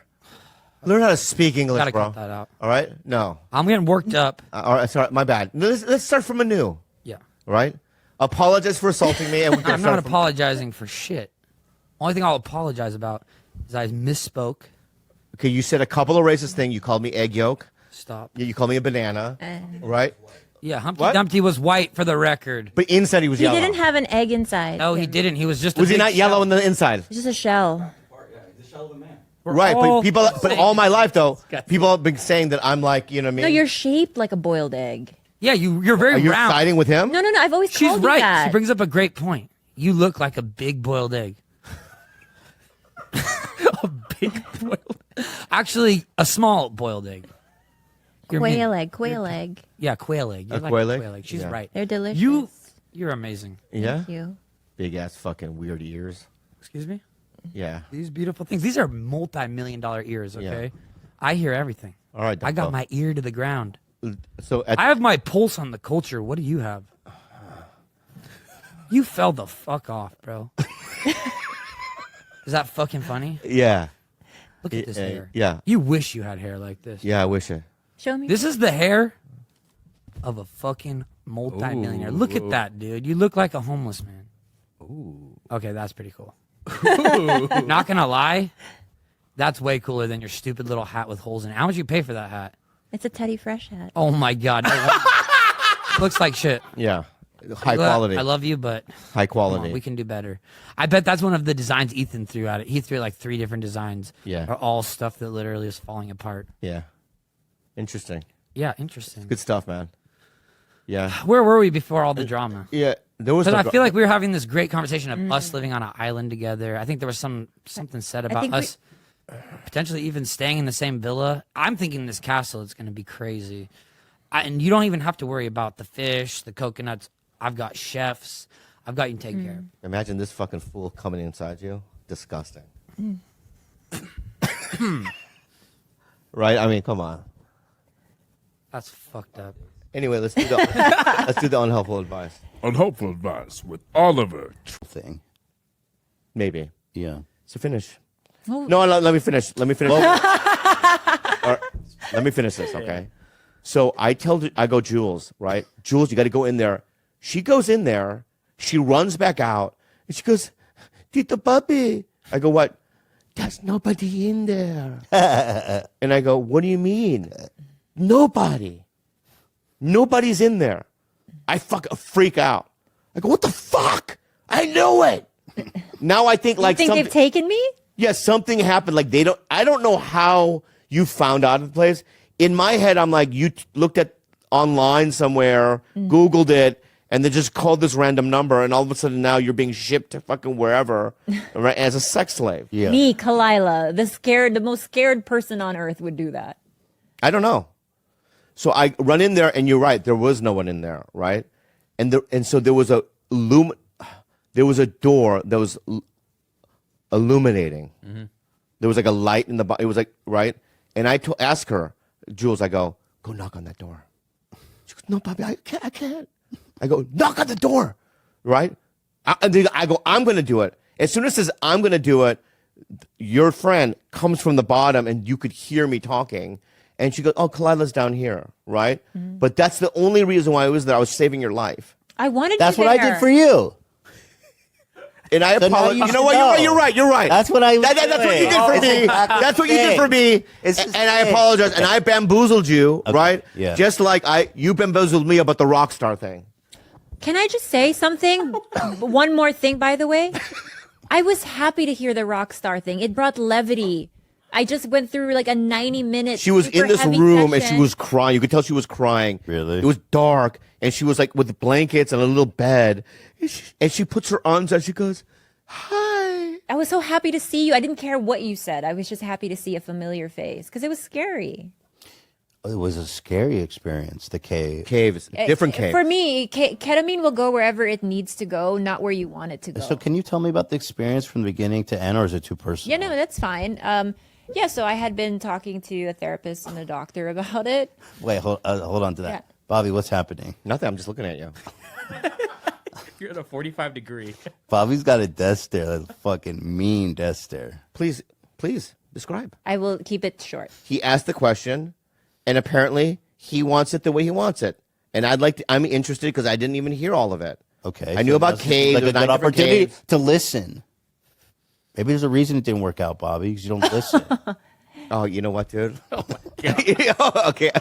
Learn how to speak English, Gotta bro. cut that out. All right. No. I'm getting worked up. All right. Sorry. My bad. Let's start from anew. Yeah. All right. Apologize for assaulting me, and we can I'm start not from- apologizing for shit. Only thing I'll apologize about is I misspoke. Okay, you said a couple of racist things. You called me egg yolk. Stop. You called me a banana, right? Yeah, Humpty What? Dumpty was white for the record. But inside he was He yellow. didn't have an egg inside. No, he didn't. He was just. A Was he big not yellow shell. on the inside? It's just a shell. We're Right, all but people, the but same. all my life though, people have been saying that I'm like, you know what I mean? No, you're shaped like a boiled egg. Yeah, you're very Are you round. siding with him? No. I've always She's called you right. that. She brings up a great point. You look like a big boiled egg. A big boiled. Actually, a small boiled egg. You're mean. Quail egg. Yeah, quail egg. You're A like quail a egg? quail egg. She's Yeah. right. They're delicious. You're amazing. Yeah. Thank you. Big ass fucking weird ears. Excuse me? Yeah. These beautiful things. These are multi-million-dollar ears, okay? Yeah. I hear everything. All right. I got Dumbo. my ear to the ground. So at, I have my pulse on the culture. What do you have? You fell the fuck off, bro. Is that fucking funny? yeah, Look at this hair. yeah, You wish you had hair like this. yeah. I wish it. Show me. This is the hair of a fucking multi-millionaire. Look at that, dude. You look like a homeless man. Ooh. Okay, that's pretty cool. Not gonna lie, that's way cooler than your stupid little hat with holes in it. How much you pay for that hat? It's a Teddy Fresh hat. Oh my god. No wonder. Looks like shit. Yeah, high quality. I love you, but high come on, quality. we can do better. I bet that's one of the designs Ethan threw at it. He threw like 3 different designs. Yeah. Are all stuff that literally is falling apart. Yeah, interesting. Yeah, interesting. Good stuff, man. Yeah, Where were we before all the drama? yeah. There was. Because no I feel like we were having this great conversation of us living on an island together. I think there was something said about think we- us potentially even staying in the same villa. I'm thinking this castle is going to be crazy. And you don't even have to worry about the fish, the coconuts. I've got chefs. I've got you taken care of. Imagine this fucking fool coming inside you. Disgusting. Right? I mean, come on. That's fucked up. Anyway, let's do the unhelpful advice. Unhelpful advice with Oliver. Thing. Maybe. Yeah. So finish. No, let me finish. Let me finish. Let me finish this, okay? So I go, Jules, right? Jules, you got to go in there. She goes in there. She runs back out. And she goes, Tito Papi. I go, what? There's nobody in there. And I go, what do you mean? Nobody. Nobody's in there. I freak out. I go, what the fuck? I knew it. Now I think like think they've taken me? Yeah, something happened. Like I don't know how you found out of the place. In my head, I'm like, you looked at online somewhere, Googled it, and then just called this random number, and all of a sudden now you're being shipped to fucking wherever, right, as a sex slave. Yeah. Me, Khalyla, the most scared person on earth would do that. I don't know. So I run in there, and you're right, there was no one in there, right? And so there was a door that was illuminating. Mm-hmm. There was like a light in the it was like, right? And I ask her, Jules, I go knock on that door. She goes, no, Bobby, I can't. I go, knock on the door, right? I go, I'm going to do it. As soon as it says I'm going to do it, your friend comes from the bottom and you could hear me talking. And she goes, oh, Khalyla's down here, right? But that's the only reason why I was there. I was saving your life. I wanted That's you what I there. did for you. And I So now apologize. you You know what? should You're right. You're right. That's what I was That's what you doing. did for It's me. exactly That's what the you did thing. for me. It's And the I thing. apologize. And I bamboozled you, right? Yeah. Just like you bamboozled me about the rock star thing. Can I just say something? One more thing, by the way. I was happy to hear the rock star thing. It brought levity. I just went through like a 90-minute. She was in this room and she was crying. You could tell she was crying. Really? It was dark, and she was like with blankets and a little bed, and she puts her arms out. She goes, "Hi." I was so happy to see you. I didn't care what you said. I was just happy to see a familiar face because it was scary. It was a scary experience. The cave. Caves, different cave. For me, ketamine will go wherever it needs to go, not where you want it to go. So can you tell me about the experience from the beginning to end, or is it too personal? Yeah, no, that's fine. Yeah, so I had been talking to a therapist and a doctor about it. Wait, hold on to that. Yeah. Bobby, what's happening? Nothing. I'm just looking at you. You're at a 45-degree. Bobby's got a death stare. That's a fucking mean death stare. Please describe. I will keep it short. He asked the question, and apparently he wants it the way he wants it. And I'm interested because I didn't even hear all of it. Okay. I knew about that's caves. Like a there's 9 good different opportunity caves. to listen. Maybe there's a reason it didn't work out, Bobby, because you don't listen. Oh, you know what, dude? Oh my god. Okay.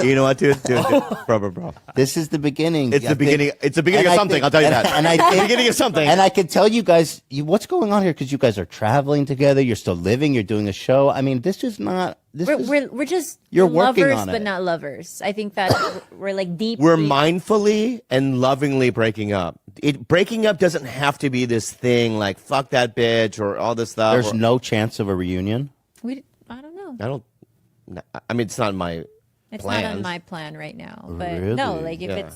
You know what, dude? Bro. This is the beginning. It's I the beginning. think- It's the beginning and of I something. think- I'll tell you and- that. And I It's the think, beginning of something. And I can tell you guys, what's going on here, because you guys are traveling together. You're still living. You're doing a show. I mean, this is not. We're just You're working lovers, on but it. not lovers. I think that we're like deep. We're mindfully and lovingly breaking up. Breaking up doesn't have to be this thing like fuck that bitch or all this stuff. There's no chance of a reunion. I don't know. I don't. I mean, it's not my. It's plans. not on my plan right now. But Really? no, like Yeah.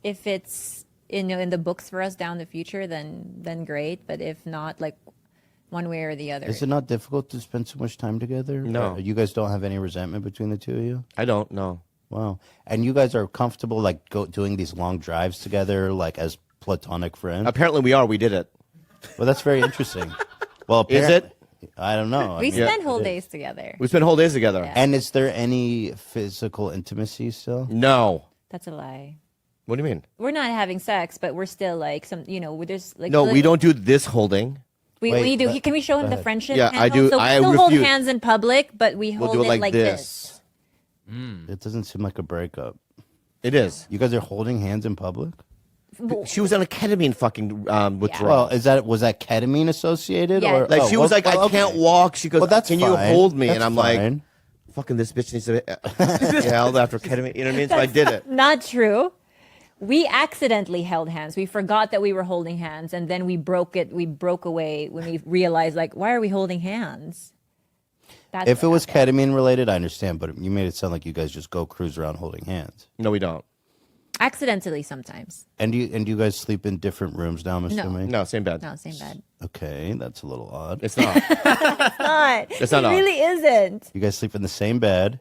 if it's in the books for us down the future, then great. But if not, like one way or the other. Is it not difficult to spend so much time together? No. You guys don't have any resentment between the two of you? I don't know. Wow. And you guys are comfortable like doing these long drives together, like as platonic friends? Apparently, we are. We did it. Well, that's very interesting. Well, Is it? I don't know. We I mean, spend whole days together. We spent whole days together. Yeah. And is there any physical intimacy still? No. That's a lie. What do you mean? We're not having sex, but we're still like there's like No, we don't do this holding. We Wait, do. but- Can we show him the friendship? Yeah, I hand do. hold? So we I still hold refuse. hands in public, but we We'll hold do it it like this. It doesn't seem like a breakup. It is. You guys are holding hands in public? She was on a ketamine fucking Well, withdrawal. was that ketamine associated? Yeah. Or Like she was like, I okay. can't walk. She goes, Well, that's can you fine. hold me? That's And I'm like, fine. fucking this bitch needs to be held after ketamine. You know what I mean? So I did it. Not true. We accidentally held hands. We forgot that we were holding hands, and then we broke it. We broke away when we realized, like, why are we holding hands? That's If it what was happened. ketamine related, I understand, but you made it sound like you guys just go cruise around holding hands. No, we don't. Accidentally sometimes. And you guys sleep in different rooms now, I'm assuming? No, same bed. No, same bed. Okay, that's a little odd. It's not. It's not. It's not It odd. really isn't. You guys sleep in the same bed.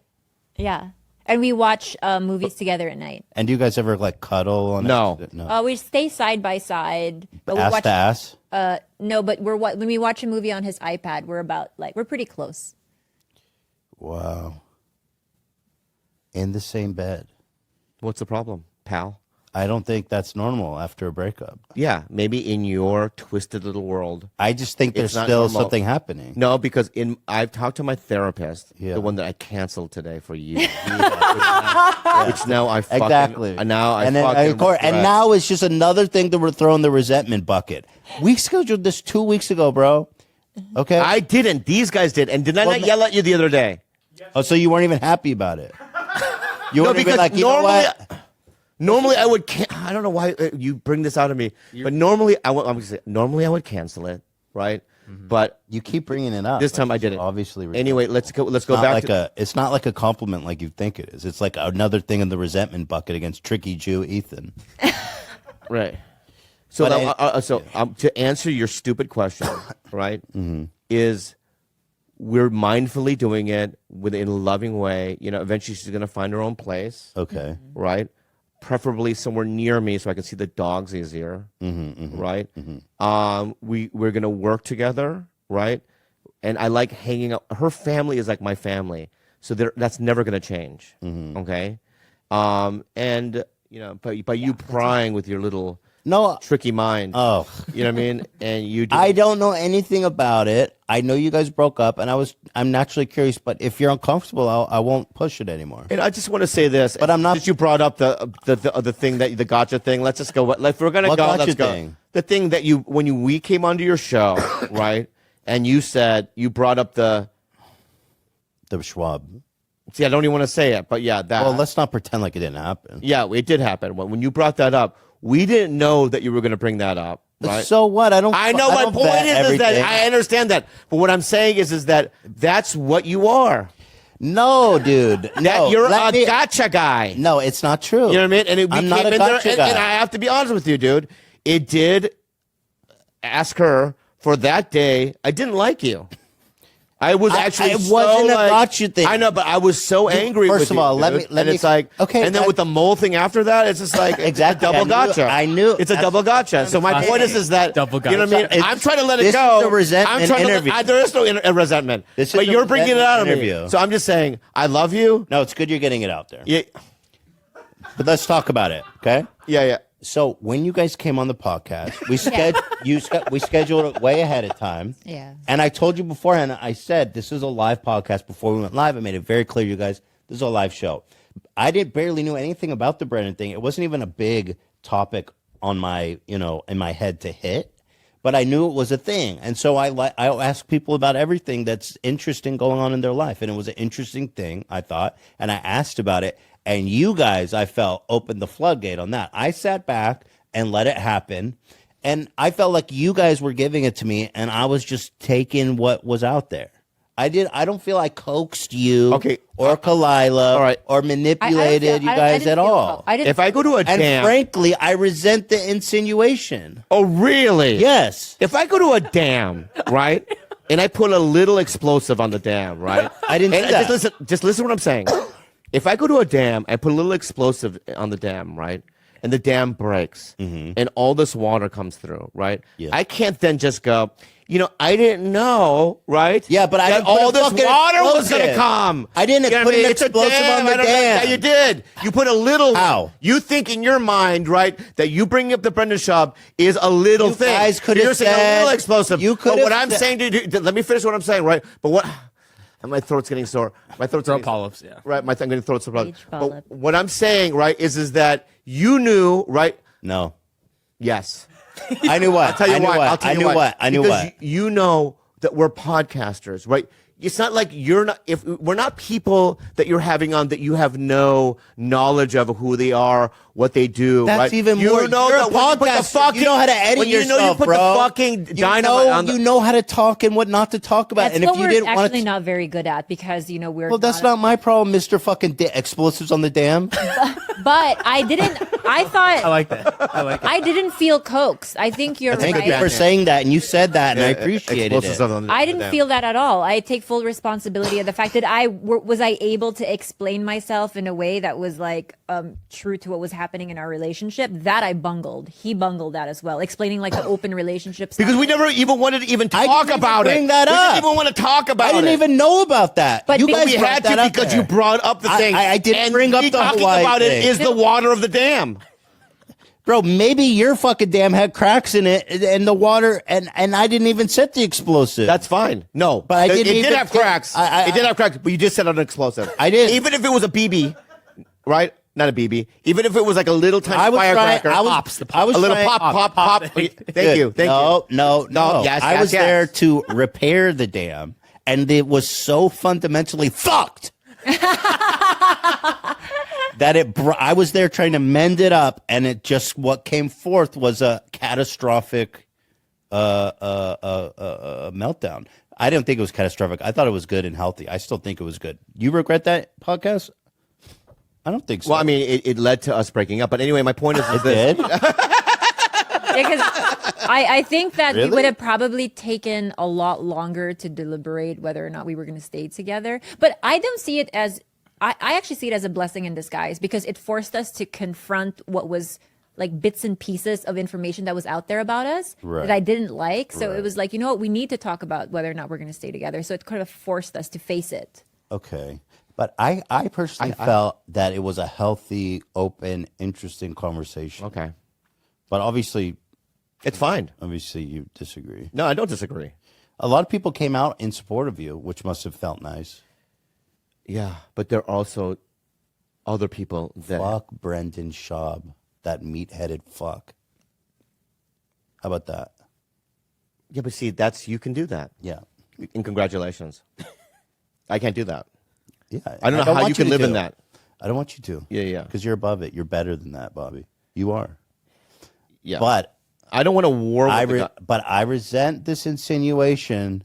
Yeah. And we watch movies together at night. And do you guys ever like cuddle on No. No. We stay side by side. But we Ass watch, to ass? No, but when we watch a movie on his iPad, we're pretty close. Wow. In the same bed. What's the problem, pal? I don't think that's normal after a breakup. Yeah, maybe in your twisted little world. I just think there's It's not still normal. something happening. No, because I've talked to my therapist, Yeah. the one that I canceled today for you, which now I fucking Exactly. now I and then, fucking of course, and regret. now it's just another thing that we're throwing the resentment bucket. We scheduled this 2 weeks ago, bro. Okay. I didn't. These guys did, and did I Well, not yell at you the other day? Oh, so you weren't even happy about it? You No, weren't even because like, you know normally, what? normally I would. I don't know why you bring this out of me, but normally I'm gonna say normally I would cancel it, right? But You keep bringing it up. this time I It's didn't. Obviously. Anyway, let's go. Let's It's go not back like to it's not like a compliment like you think it is. It's like another thing in the resentment bucket against tricky Jew Ethan. right. So But now, to answer your stupid question, right, is we're mindfully doing it in a loving way. You know, eventually she's going to find her own place, Okay. right? Preferably somewhere near me so I can see the dogs easier, right? We're going to work together, right? And I like hanging out. Her family is like my family, so that's never going to change, okay? And you know, by you prying with your little No. tricky mind, Oh. you know what I mean? And you, I don't know anything about it. I know you guys broke up, and I'm naturally curious. But if you're uncomfortable, I won't push it anymore. And I just want to say this, But I'm not- Since you brought up the thing the gotcha thing, let's just go. Like, if we're gonna What go, gotcha let's go. thing? The thing that we came onto your show, right? And you said you brought up the. The Schwab. See, I don't even want to say it, but yeah, that. Well, let's not pretend like it didn't happen. Yeah, it did happen. When you brought that up, we didn't know that you were going to bring that up. Right? So what? I know. My don't point vet is that everything. I understand that, but what I'm saying is that that's what you are. No, dude. That No, you're let a me- gotcha guy. No, it's not true. You know what I mean? And we I'm came not a in there, gotcha and guy. I have to be honest with you, dude. It did ask her for that day. I didn't like you. I was actually. it so, wasn't a like- gotcha thing. I know, but I was so angry. First with of you, all, let dude. me- let and me- it's like okay, and then that- with the mole thing after that, it's just like Exactly. it's a double I knew- gotcha. I knew- it's a double gotcha. So my point is that Double you know what I mean. gotcha. I'm trying to let it This go. is a resentment I'm trying interview. there is no resentment. This is but a you're bringing it out of resentment me. interview. So I'm just saying, I love you. No, it's good you're getting it out there. Yeah, But let's talk about it, okay? yeah. So when you guys came on the podcast, we scheduled it way ahead of time. Yeah. And I told you beforehand, I said this is a live podcast before we went live. I made it very clear, you guys, this is a live show. I barely knew anything about the Brennan thing. It wasn't even a big topic on my, in my head to hit, but I knew it was a thing. And so I ask people about everything that's interesting going on in their life. And it was an interesting thing, I thought, and I asked about it. And you guys, I felt, opened the floodgate on that. I sat back and let it happen. And I felt like you guys were giving it to me, and I was just taking what was out there. I don't feel I coaxed you Okay. or Khalyla All right. or manipulated you guys at all. If I go to a And dam, frankly, I resent the insinuation. oh really? Yes. If I go to a dam, right, and I put a little explosive on the dam, right? I didn't And say that. Just listen to what I'm saying. If I go to a dam, I put a little explosive on the dam, right? And the dam breaks, and all this water comes through, right? Yeah. I can't then just go, I didn't know, right? Yeah, but I that didn't put all a this fucking water was going to explosive. come. I didn't You know put what I an mean? It's a explosive on dam. the I don't know. dam. Yeah, you did. You put a little. How? You think in your mind, right, that you bringing up the Brendan Schaub is a little You thing. guys could You're have saying a said- little explosive. you could But what have I'm said- saying to you, let me finish what I'm saying, right? But what? And my throat's getting sore. My throat's Throat getting polyps, yeah. Right, I'm getting throat sore. Stage But polyp. what I'm saying, right, is that you knew, right? No. Yes. I knew what. I'll tell you I knew why. what. I'll tell I you knew why. what. I knew Because what. you know that we're podcasters, right? It's not like you're not. If we're not people that you're having on that you have no knowledge of who they are, what they do. That's right? even you more. know You're a that when you put the podcaster. fucking, You know how to edit when you yourself, know you put bro. the fucking You dynamite know, on the. you know how to talk and what not to talk about. That's and if what you we're didn't want actually to, not very good at because we're well, that's not my problem, Mr. Fucking explosives on the dam. But I didn't. I thought I like that. I like it. I didn't feel coaxed. I think you're Thank right. you for saying that, and you said that, and I appreciated Explosive it. stuff on the- I didn't damn. feel that at all. I take full responsibility of the fact that was I able to explain myself in a way that was like true to what was happening in our relationship. That I bungled. He bungled that as well, explaining like the open relationship stuff. Because we never even wanted to even I talk didn't even about bring it. that we up. didn't even want to talk about it. I didn't even know about that. But you we guys We brought had that to up because there. you brought up the thing. I didn't And bring up me the talking Hawaii about thing. it is the water of the dam. Bro, maybe your fucking dam had cracks in it, and the water, and I didn't even set the explosive. That's fine. No, But I it didn't did even have get- cracks. I- It did have cracks, but you just said on an explosive. I did. Even if it was a BB, right? Not a BB. Even if it was like a little tiny I was trying. firecracker, I was. Pops, I was a little trying- pop. Thank you. No. Yes, I yes, was yes. there to repair the dam, and it was so fundamentally fucked that I was there trying to mend it up, and it just what came forth was a catastrophic meltdown. I didn't think it was catastrophic. I thought it was good and healthy. I still think it was good. You regret that podcast? I don't think so. Well, I mean, it led to us breaking up. But anyway, my point is this. did. because I think that we Really? would have probably taken a lot longer to deliberate whether or not we were going to stay together. But I don't see it as I actually see it as a blessing in disguise because it forced us to confront what was like bits and pieces of information that was out there about us Right. that I didn't like. So it was like, you know what, we need to talk about whether or not we're going to stay together. So it kind of forced us to face it. Okay. But I personally felt that it was a healthy, open, interesting conversation. Okay, But obviously you disagree. No, I don't disagree. A lot of people came out in support of you, which must have felt nice. Yeah, but there are also other people that. Fuck Brendan Schaub, that meat-headed fuck. How about that? Yeah, but see, you can do that. Yeah. And congratulations. I can't do that. Yeah. I don't know how you can live in that. I don't want you to. Yeah. Because you're above it. You're better than that, Bobby. You are. Yeah. But I don't want to war with the guy. but I resent this insinuation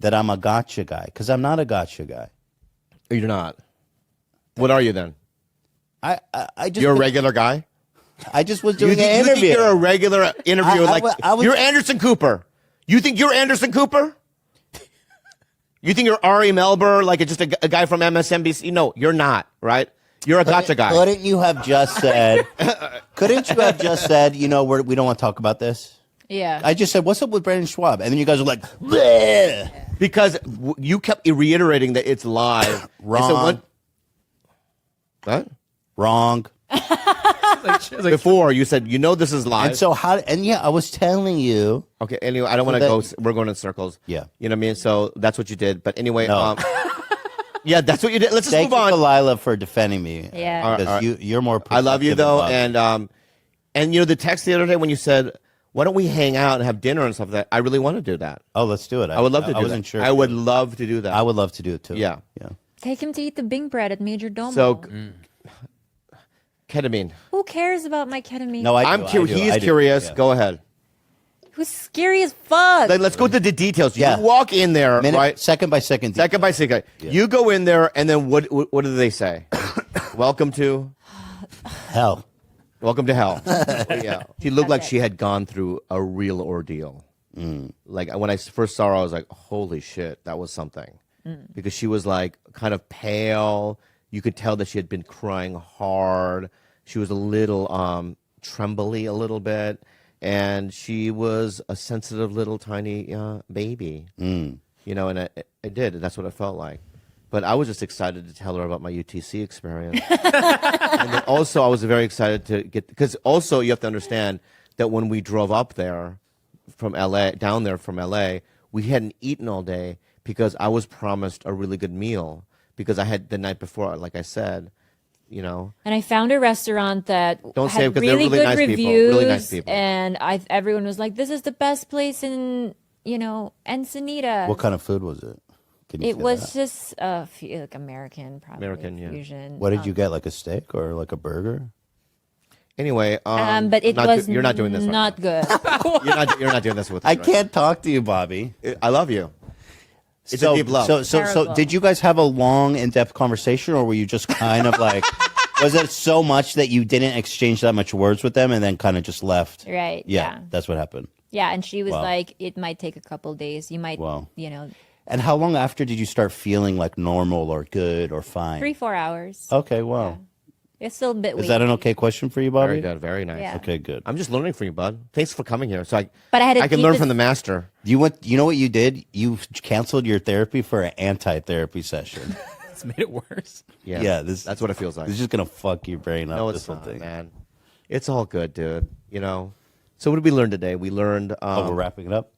that I'm a gotcha guy, because I'm not a gotcha guy. You're not. What are you then? I just You're a regular guy? I just was You doing think, an you think interview. you're a regular interviewer? I was- You're Anderson Cooper. You think you're Anderson Cooper? You think you're Ari Melber, like just a guy from MSNBC? No, you're not, right? You're a gotcha guy. Couldn't you have just said? Couldn't you have just said? You know, we don't want to talk about this. Yeah. I just said, "What's up with Brandon Schwab?" And then you guys are like, "Bleh." Because you kept reiterating that it's live. Wrong. What? "Wrong." Before you said, this is live. And so how? And yeah, I was telling you. Okay, anyway, I don't want to go. We're going in circles. Yeah. You know what I mean? So that's what you did. But anyway, No. yeah, that's what you did. Let's just Thank move you, on. Khalyla, for defending me. Yeah. Because you're more. I love you protective though, of- and the text the other day when you said, "Why don't we hang out and have dinner and stuff?" That I really want to do that. Oh, let's do it. I would love to do I wasn't that. sure. I would love to do that. I would love to do it too. Yeah. Yeah. Take him to eat the Bing bread at Major Domo. So, ketamine. Who cares about my ketamine? No, I'm curious. He's curious. Yeah. Go ahead. It was scary as fuck. Let's go to the details. Yeah. You walk in there, Minute, right? second by second. Second by second. You go in there, and then what do they say? Welcome to Hell. Welcome to hell. Yeah. She looked like she had gone through a real ordeal. Like when I first saw her, I was like, holy shit, that was something. Because she was like kind of pale. You could tell that she had been crying hard. She was a little trembly a little bit. And she was a sensitive little tiny baby. You know, and I did. And that's what it felt like. But I was just excited to tell her about my UTC experience. And then also, I was very excited to because also you have to understand that when we drove up there from LA, down there from LA, we hadn't eaten all day because I was promised a really good meal because I had the night before, like I said, you know. And I found a restaurant that Don't say it had because they're really really good nice people. reviews. Really nice people. And everyone was like, "This is the best place in, Ensenada." What kind of food was it? Can you It say was that? just like American, probably American, yeah. fusion. What did you get? Like a steak or like a burger? Anyway, But it was you're not doing this. Right not good. now. You're not doing this with. I me right can't talk to you, Bobby. now. I love you. It's a deep love. So Terrible. did you guys have a long, in-depth conversation, or were you just kind of like Was it so much that you didn't exchange that much words with them and then kind of just left? Right. Yeah, that's what happened. Yeah, and she was Wow. like, it might take a couple days. You might, Wow. you know, And how long after did you start feeling like normal or good or fine? 3-4 hours. Okay, wow. It's still a bit Is that an okay question for you, Bobby? Very good. Very nice. Yeah. Okay, good. I'm just learning from you, bud. Thanks for coming here. So But I had to I can keep learn it- from the master. You know what you did? You canceled your therapy for an anti-therapy session. It's made it worse. Yeah. Yeah, that's what it feels like. This is just gonna fuck your brain up. No, this it's whole not, thing. man. It's all good, dude. You know. So what did we learn today? We learned. Oh, we're wrapping it up.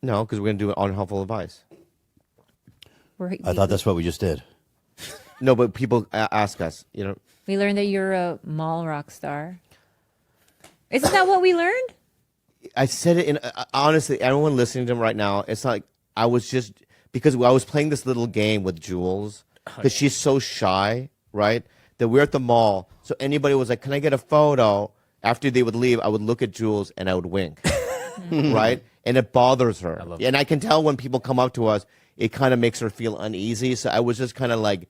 No, because we're gonna do it on helpful advice. I thought that's what we just did. No, but people ask us. You know. We learned that you're a mall rock star. Isn't that what we learned? I said it in honestly, everyone listening to him right now, it's not like I was just because I was playing this little game with Jules because she's so shy, right? That we're at the mall, so anybody was like, "Can I get a photo?" After they would leave, I would look at Jules and I would wink, right? And it bothers her, and I can tell when people come up to us, it kind of makes her feel uneasy. So I was just kind of like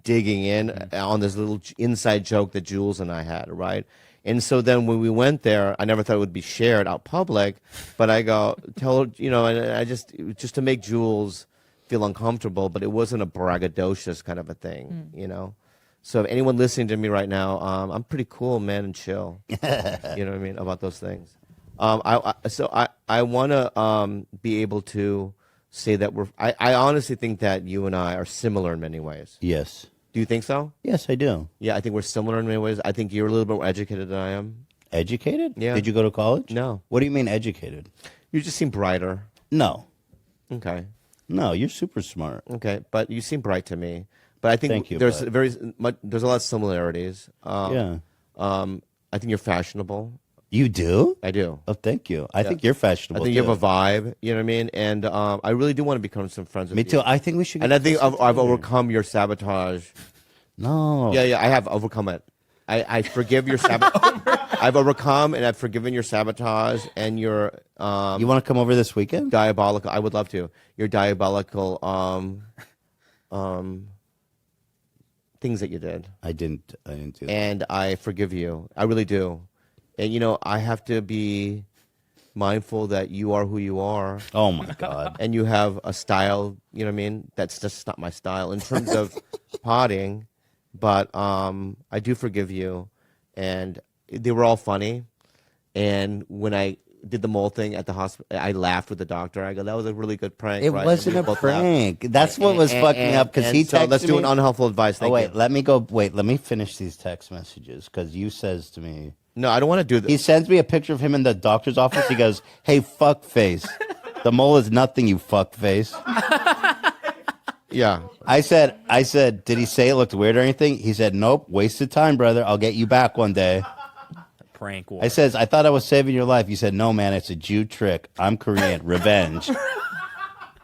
digging in on this little inside joke that Jules and I had, right? And so then when we went there, I never thought it would be shared out public, but I go, tell her, you know, and I just to make Jules feel uncomfortable, but it wasn't a braggadocious kind of a thing, you know? So if anyone listening to me right now, I'm pretty cool, man, and chill, you know what I mean, about those things. I want to be able to say that I honestly think that you and I are similar in many ways. Yes. Do you think so? Yes, I do. Yeah, I think we're similar in many ways. I think you're a little bit more educated than I am. Educated? Yeah. Did you go to college? No. What do you mean educated? You just seem brighter. No. Okay. No, you're super smart. Okay, but you seem bright to me. But I think Thank you, there's bud. there's a lot of similarities. Yeah. I think you're fashionable. You do? I do. Oh, thank you. I think you're fashionable. I think too. you have a vibe. You know what I mean? And I really do want to become some friends with Me you. too. I think we should. And I think I've overcome your sabotage. No. Yeah, I have overcome it. I forgive your sabotage. I've overcome and I've forgiven your sabotage and your You want to come over this weekend? diabolical. I would love to. Your diabolical things that you did, I didn't do that. and I forgive you. I really do. And you know, I have to be mindful that you are who you are. Oh my god. And you have a style, you know what I mean? That's just not my style in terms of potting. But I do forgive you. And they were all funny. And when I did the mole thing at the hospital, I laughed with the doctor. I go, that was a really good prank. It right? wasn't And a we both laughed. prank. That's what was fucking up because he texted so let's do me. an unhelpful advice. Thank Oh wait, you. let me go. Wait, let me finish these text messages because you says to me. No, I don't want to do this. He sends me a picture of him in the doctor's office. He goes, "Hey, fuck face. The mole is nothing, you fuck face." Yeah. I said, did he say it looked weird or anything? He said, nope, wasted time, brother. I'll get you back one day. Prank war. I says, I thought I was saving your life. You said, no, man, it's a Jew trick. I'm Korean. Revenge.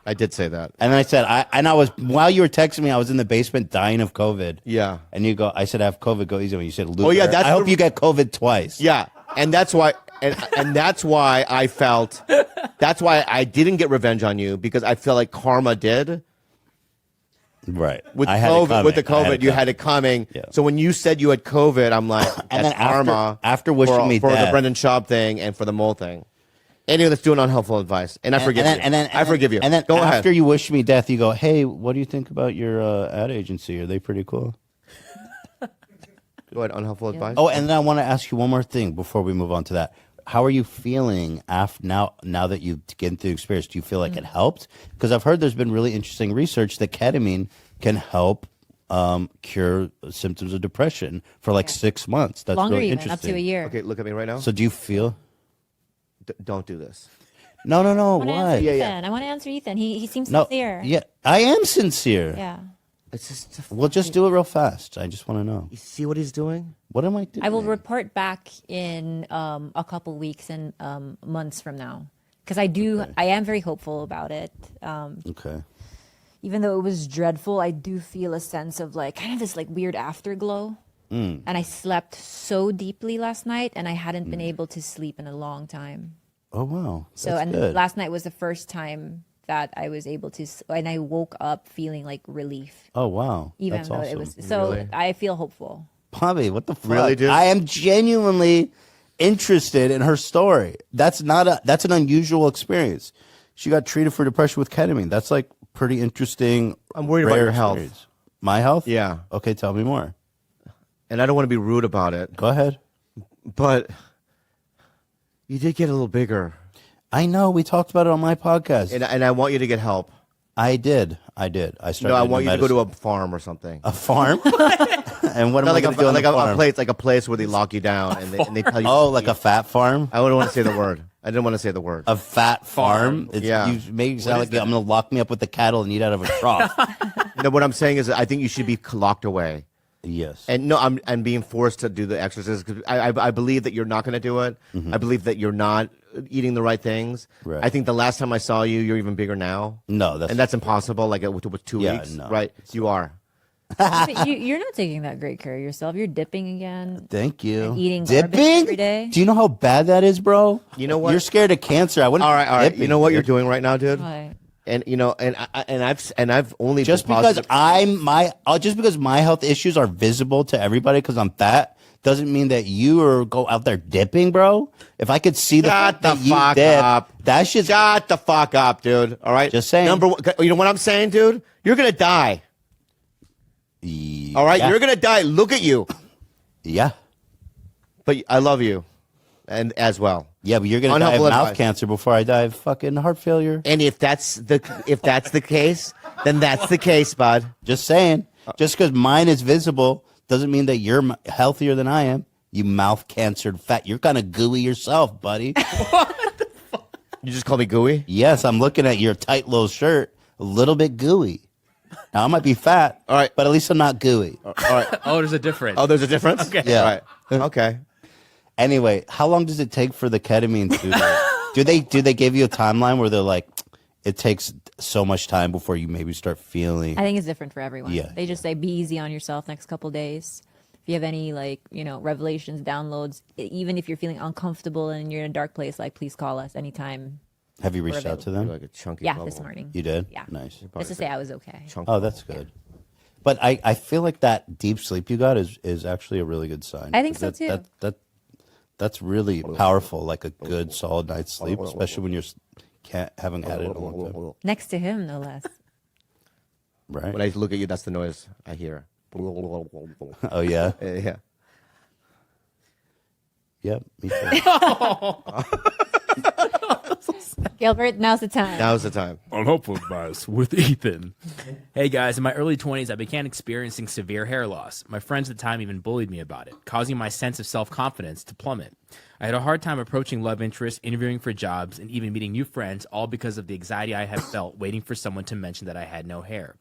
I did say that. And then I said, I was, while you were texting me, I was in the basement dying of COVID. Yeah. And you go, I said, I have COVID, go easy on me. You said, Luke, Oh, yeah, that's I hope the- you get COVID twice. Yeah. And that's why and that's why I felt that's why I didn't get revenge on you because I feel like karma did. Right. With I had it COVID, coming. with the I had COVID, it you coming. had it coming. Yeah. So when you said you had COVID, I'm like, And that's then after- karma. after wishing for, me for the death. Brendan Schaub thing and for the mole thing. Anyway, let's do an unhelpful advice, and I forgive you. I forgive you. And then Go after ahead. you wish me death, you go, hey, what do you think about your ad agency? Are they pretty cool? Go ahead. Unhelpful advice. Oh, and then I want to ask you one more thing before we move on to that. How are you feeling after now that you've getting through the experience? Do you feel like it helped? Because I've heard there's been really interesting research that ketamine can help cure symptoms of depression for like 6 months. That's Longer really even, interesting. up to a year. Okay, look at me right now. So do you feel? Don't do this. No. I want to Why? answer Yeah, Ethan. yeah. I want to answer Ethan. He seems No. sincere. Yeah, I am sincere. Yeah. It's just. We'll just do it real fast. I just want to know. You see what he's doing? What am I doing? I will report back in a couple weeks and months from now because I am very hopeful about it. Okay. Even though it was dreadful, I do feel a sense of like kind of this like weird afterglow. And I slept so deeply last night, and I hadn't been able to sleep in a long time. Oh wow. So That's and good. last night was the first time that I was able to, and I woke up feeling like relief, Oh wow. even That's though awesome. it was. So Really? I feel hopeful. Bobby, what the fuck? Really, dude? I am genuinely interested in her story. That's an unusual experience. She got treated for depression with ketamine. That's like pretty interesting. I'm worried about rare your health. experience. My health? Yeah. Okay, tell me more. And I don't want to be rude about it, Go ahead. but you did get a little bigger. I know. We talked about it on my podcast. And I want you to get help. I did. I started. No, I want you to go to medicine. a farm or something. a farm. And what am I Like going to do on the farm? a place where they lock you down and they tell you. Oh, like a fat farm? I wouldn't want to say the word. I didn't want to say the word. A fat farm? Yeah. You make it sound like I'm going to lock me up with the cattle and eat out of a trough. No, what I'm saying is, I think you should be locked away. Yes. And no, I'm being forced to do the exercises because I believe that you're not going to do it. I believe that you're not eating the right things. Right. I think the last time I saw you, you're even bigger now. No, that's impossible. Like with 2 Yeah, weeks, no. right? You are. But you're not taking that great care of yourself. You're dipping again. Thank you. And eating garbage dipping every day. Do you know how bad that is, bro? You know what? You're scared of cancer. I wouldn't. All right. Dipping, You know what you're dude. doing right now, dude? Why? And you know, and I've only Just been because positive. just because my health issues are visible to everybody because I'm fat doesn't mean that you are go out there dipping, bro. If I could see the Shut fact that the you fuck dip, up. that shit's Shut the fuck up, dude. All right. Just saying. Number one, you know what I'm saying, dude? You're gonna die. All right. Yeah. You're gonna die. Look at you. Yeah. But I love you, and as well. Yeah, but you're gonna die of Unhelpful mouth advice. cancer before I die of fucking heart failure. And if that's the case, then that's the case, bud. Just saying. Just because mine is visible doesn't mean that you're healthier than I am. You mouth cancered fat. You're kind of gooey yourself, buddy. You just call me gooey. Yes, I'm looking at your tight little shirt. A little bit gooey. Now I might be fat. All right. But at least I'm not gooey. All right. Oh, there's a difference. Oh, there's a difference. Okay. Yeah. All right. Okay. Anyway, how long does it take for the ketamine to do they give you a timeline where they're like, it takes so much time before you maybe start feeling I think it's different for everyone. Yeah. They just say be easy on yourself next couple days. If you have any revelations, downloads, even if you're feeling uncomfortable and you're in a dark place, like please call us anytime. Have you reached out to them? Like a chunky. Yeah, bubble. this morning. You did? Yeah. Nice. Just to say I was okay. Chunky Oh, that's good. But I feel like that deep sleep you got is actually a really good sign. I think so, too. That's really powerful, like a good solid night's sleep, especially when you're haven't had it in a long time. Next to him, no less. Right? When I look at you, that's the noise I hear. Oh yeah. Yeah. Yep. Me too. Gilbert, now's the time. Now's the time. Unhelpful advice with Ethan. Hey guys, in my early 20s, I began experiencing severe hair loss. My friends at the time even bullied me about it, causing my sense of self-confidence to plummet. I had a hard time approaching love interests, interviewing for jobs, and even meeting new friends, all because of the anxiety I had felt waiting for someone to mention that I had no hair.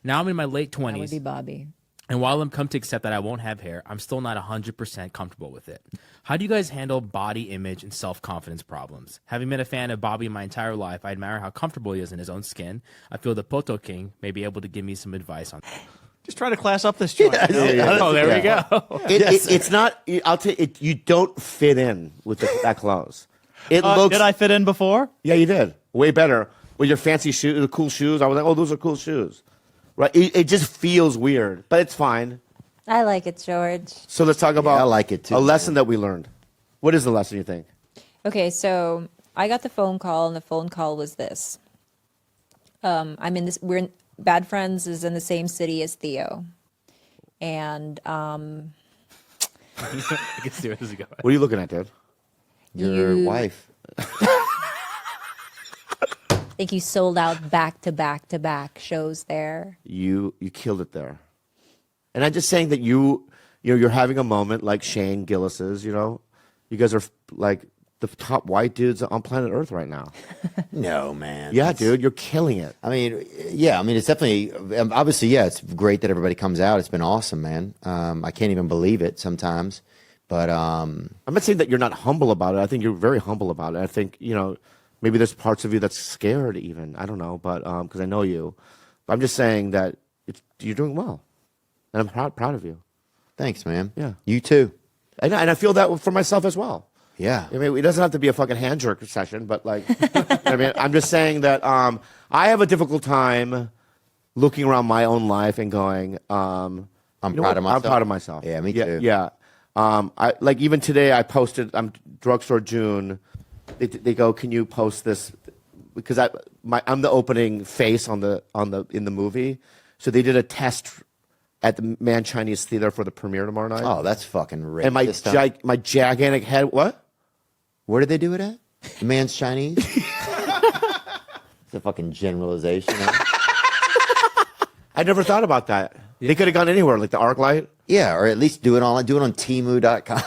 Now I'm in my late That would 20s. be Bobby. And while I'm come to accept that I won't have hair, I'm still not 100% comfortable with it. How do you guys handle body image and self-confidence problems? Having been a fan of Bobby my entire life, I admire how comfortable he is in his own skin. I feel the Poto King may be able to give me some advice on that. Just try to class up this joint. you know? Oh, there we go. It's not. I'll tell you. You don't fit in with that clothes. It looks. Did I fit in before? Yeah, you did. Way better with your fancy shoes, the cool shoes. I was like, oh, those are cool shoes. Right? It just feels weird, but it's fine. I like it, George. So let's talk about. I like it too. A lesson that we learned. What is the lesson you think? Okay, so I got the phone call, and the phone call was this. Bad Friends is in the same city as Theo. And I can see where this is going. What are you looking at, dude? Your You- wife. I think you sold out back to back to back shows there. You killed it there. And I'm just saying that you're having a moment like Shane Gillis's. You guys are like the top white dudes on planet Earth right now. No, man. Yeah, dude, you're killing it. I mean, yeah. I mean, it's definitely obviously, yeah. It's great that everybody comes out. It's been awesome, man. I can't even believe it sometimes, but I'm not saying that you're not humble about it. I think you're very humble about it. I think maybe there's parts of you that's scared even. I don't know, but because I know you. But I'm just saying that you're doing well, and I'm proud of you. thanks, man. Yeah. You too. And I feel that for myself as well. Yeah. I mean, it doesn't have to be a fucking hand jerk session, but like, I mean, I'm just saying that I have a difficult time looking around my own life and going, I'm You know proud what? of myself. I'm proud of myself. Yeah, me too. Yeah. I like even today I posted. I'm drugstore June. They go, can you post this? Because I'm the opening face in the movie. So they did a test at the Man Chinese Theater for the premiere tomorrow night. Oh, that's fucking rich. and my gigantic head. What? Where did they do it at? The Man's Chinese? It's a fucking generalization. I never thought about that. They could have gone anywhere, like the ArcLight. Yeah, or at least do it on Temu.com.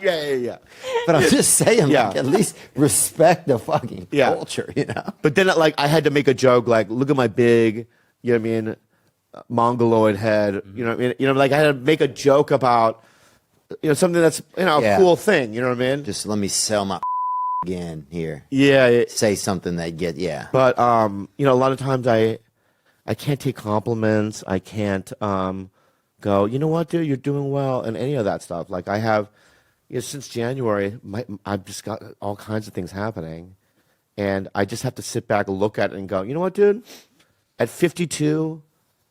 Yeah. But I'm just saying, Yeah. like, at least respect the fucking Yeah. culture, you know? But then, like, I had to make a joke, like, look at my big, you know what I mean, mongoloid head. You know what I mean? You know, like I had to make a joke about, something that's, a Yeah. cool thing. You know what I mean? Just let me sell my again here. Yeah. Say something that yeah. But a lot of times I can't take compliments. I can't go, you know what, dude, you're doing well, and any of that stuff. Like I have, since January, I've just got all kinds of things happening, and I just have to sit back and look at it and go, you know what, dude, at 52,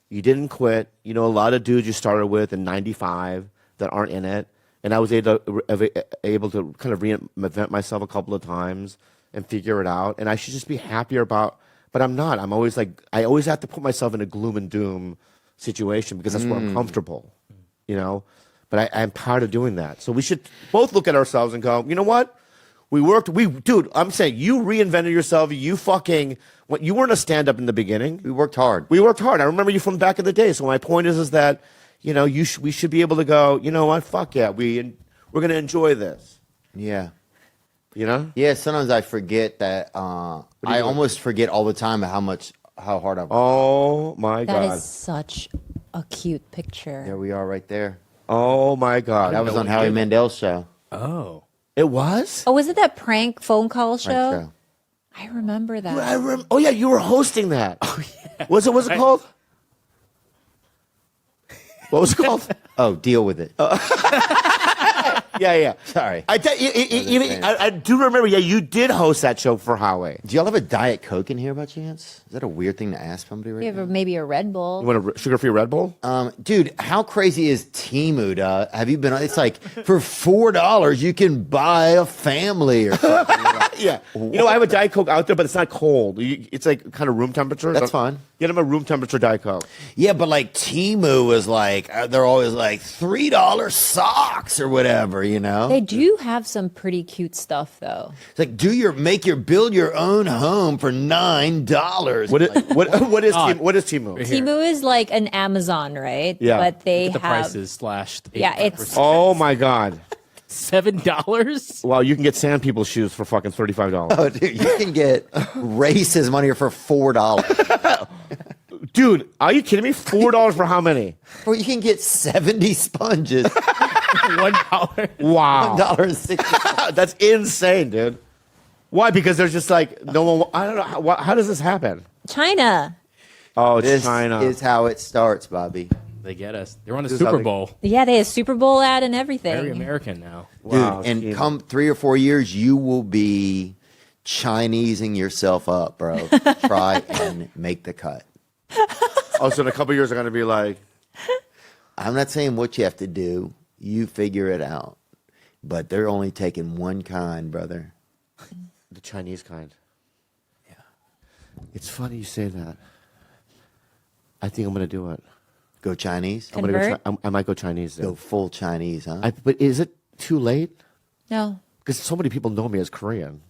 you didn't quit. A lot of dudes you started with in 95 that aren't in it, and I was able to kind of reinvent myself a couple of times and figure it out, and I should just be happier about. But I'm not. I'm always like, I always have to put myself in a gloom and doom situation because that's where I'm comfortable, But I'm tired of doing that. So we should both look at ourselves and go, you know what? Dude, I'm saying you reinvented yourself. You weren't a stand-up in the beginning. We worked hard. I remember you from back in the day. So my point is that, we should be able to go, you know what? Fuck yeah. We're going to enjoy this. Yeah. Yeah, sometimes I forget that. I almost forget all the time how hard I've. Oh my God. That is such a cute picture. There we are, right there. Oh my God. That was on Howie Mandel's show. Oh. It was? Oh, was it that prank phone call show? Show. I remember that. Oh yeah, you were hosting that. Oh yeah. What's it called? What was it called? Oh, deal with it. Yeah. Sorry. I do remember. Yeah, you did host that show for Howie. Do y'all have a Diet Coke in here by chance? Is that a weird thing to ask somebody right You have maybe a Red Bull. You want a sugar-free Red Bull? Dude, how crazy is Temu? Have you been? It's like for $4 you can buy a family or something. Yeah. I have a Diet Coke out there, but it's not cold. It's like kind of room temperature. That's fine. Get them a room temperature Diet Coke. Yeah, but like Temu is like they're always like $3 socks or whatever, They do have some pretty cute stuff, though. It's like build your own home for $9. What is Temu? Temu is like an Amazon, right? Yeah. But they The have prices slashed. Yeah, it's Oh my God. $7. Well, you can get Sand People shoes for fucking $35. Oh, dude, you can get Races money for $4. Dude, are you kidding me? $4 for how many? Or you can get 70 sponges. $1. Wow. $1.60. That's insane, dude. Why? Because there's just like no one. I don't know. How does this happen? China. Oh, it's This China. is how it starts, Bobby. They get us. They're on the This is how Super they- Bowl. Yeah, they have Super Bowl ad and everything. Very American now. Wow, Dude, and Temu. come 3 or 4 years, you will be Chinesing yourself up, bro. Try and make the cut. Oh, so in a couple years, they're gonna be like, I'm not saying what you have to do. You figure it out. But they're only taking one kind, brother. the Chinese kind. Yeah. It's funny you say that. I think I'm gonna do it. Go Chinese? I'm gonna go. Convert? I might go Chinese. Then. Go full Chinese, huh? But is it too late? No. Because so many people know me as Korean.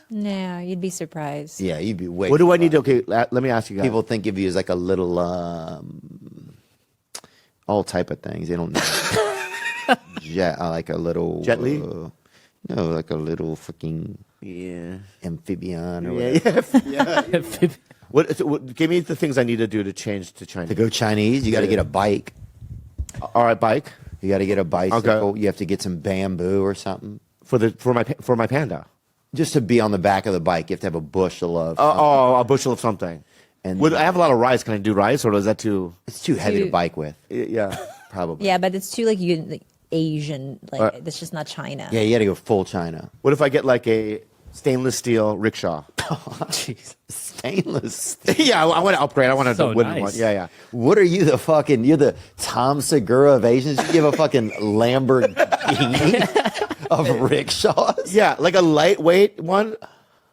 No, you'd be surprised. Yeah, you'd be way. What do I need to? Okay, let me ask you guys. People think of you as like a little, all type of things. They don't know. Like a little Jet Li? No, like a little fucking amphibian or whatever. Yeah. What? Give me the things I need to do to change to Chinese. To go Chinese, you got to get a bike. All right, bike You got to get a bicycle. Okay. You have to get some bamboo or something. for my panda. Just to be on the back of the bike, you have to have a bushel of. something. A bushel of something. And I have a lot of rice. Can I do rice, or is that too? it's too heavy to Too- bike with, Yeah. probably. Yeah, but it's too like Asian. Like that's just not China. Yeah, you got to go full China. What if I get like a Stainless steel rickshaw. Jeez. Stainless. Yeah, I want to upgrade. I want So a wooden nice. one. Yeah. What are you, you're the Tom Segura of Asians? You give a fucking Lamborghini of rickshaws? Yeah, like a lightweight one,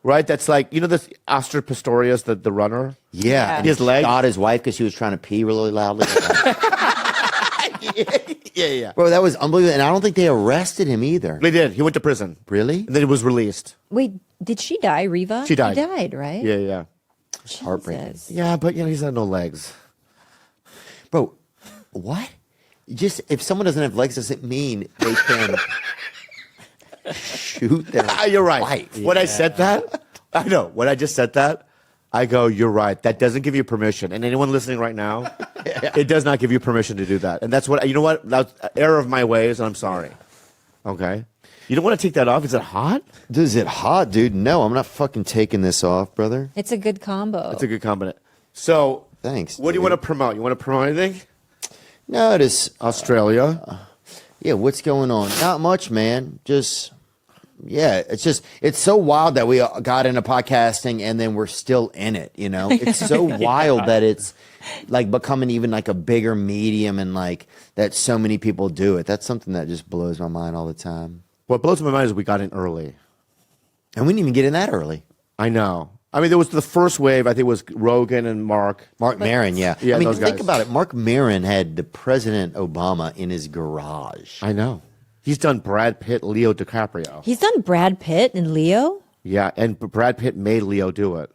right? That's like, this Astor Pistorius, the runner? Yeah. And His he leg? shot his wife because she was trying to pee really loudly. Yeah. Bro, that was unbelievable. And I don't think they arrested him either. They did. He went to prison. Really? And then he was released. Wait, did she die, Riva? She died. She died, right? Yeah. Heartbreaking. Jesus. Yeah, but, he's had no legs. Bro, what? Just if someone doesn't have legs, doesn't mean they can shoot their You're right. wife. When I said that, I know. When I just said that, I go, you're right. That doesn't give you permission. And anyone listening right now, it does not give you permission to do that. And that's what, you know what? That's an error of my ways, and I'm sorry. Okay? You don't want to take that off? Is it hot? Is it hot, dude? No, I'm not fucking taking this off, brother. It's a good combo. It's a good combination. So, Thanks. what do you dude. want to promote? You want to promote anything? No, it is. Australia. Yeah, what's going on? Not much, man. It's so wild that we got into podcasting and then we're still in it, It's so wild that it's like becoming even like a bigger medium and like that so many people do it. That's something that just blows my mind all the time. What blows my mind is we got in early. And we didn't even get in that early. I know. I mean, there was the first wave, I think it was Rogan and Mark. Mark Maron, yeah. Yeah, I mean, those think guys. about it. Mark Maron had the President Obama in his garage. I know. He's done Brad Pitt, Leo DiCaprio. He's done Brad Pitt and Leo. Yeah, and Brad Pitt made Leo do it.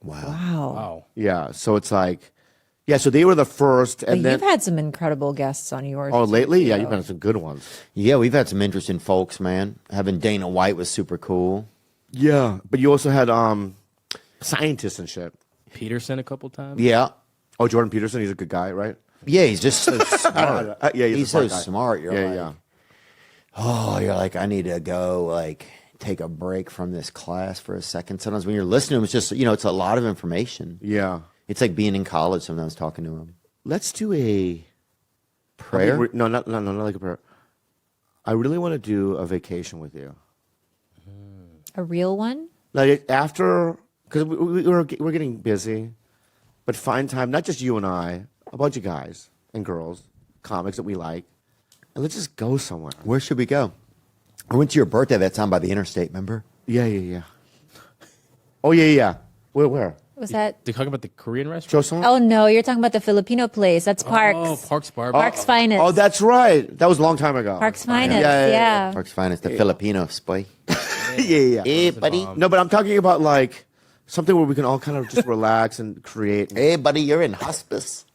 Wow. Wow. Yeah, so it's like, so they were the first, But and then you've had some incredible guests on yours. lately, too. you've had some good ones. Yeah, we've had some interesting folks, man. Having Dana White was super cool. Yeah, but you also had scientists and shit. Peterson a couple times. Yeah. Oh, Jordan Peterson, he's a good guy, right? Yeah, he's just so smart. Yeah, he's so smart guy. smart. You're Yeah, like, yeah. oh, you're like, I need to go, like, take a break from this class for a second. Sometimes when you're listening to him, it's just, it's a lot of information. Yeah. It's like being in college sometimes talking to him. Let's do a Prayer? No, not like a prayer. I really want to do a vacation with you. A real one? Like after, because we're getting busy, but find time, not just you and I, a bunch of guys and girls, comics that we like, and let's just go somewhere. Where should we go? I went to your birthday that time by the interstate, remember? Yeah. Oh, yeah. Where? Was that? They talk about the Korean restaurant. Chosun? Oh no, you're talking about the Filipino place. That's Parks. Oh, Parks Barbecue. Parks Finest. Oh, that's right. That was a long time ago. Parks Finest. Yeah. Yeah. Parks Finest, the Filipinos, boy. yeah. Hey, buddy. No, but I'm talking about like something where we can all kind of just relax and create. Hey, buddy, you're in hospice.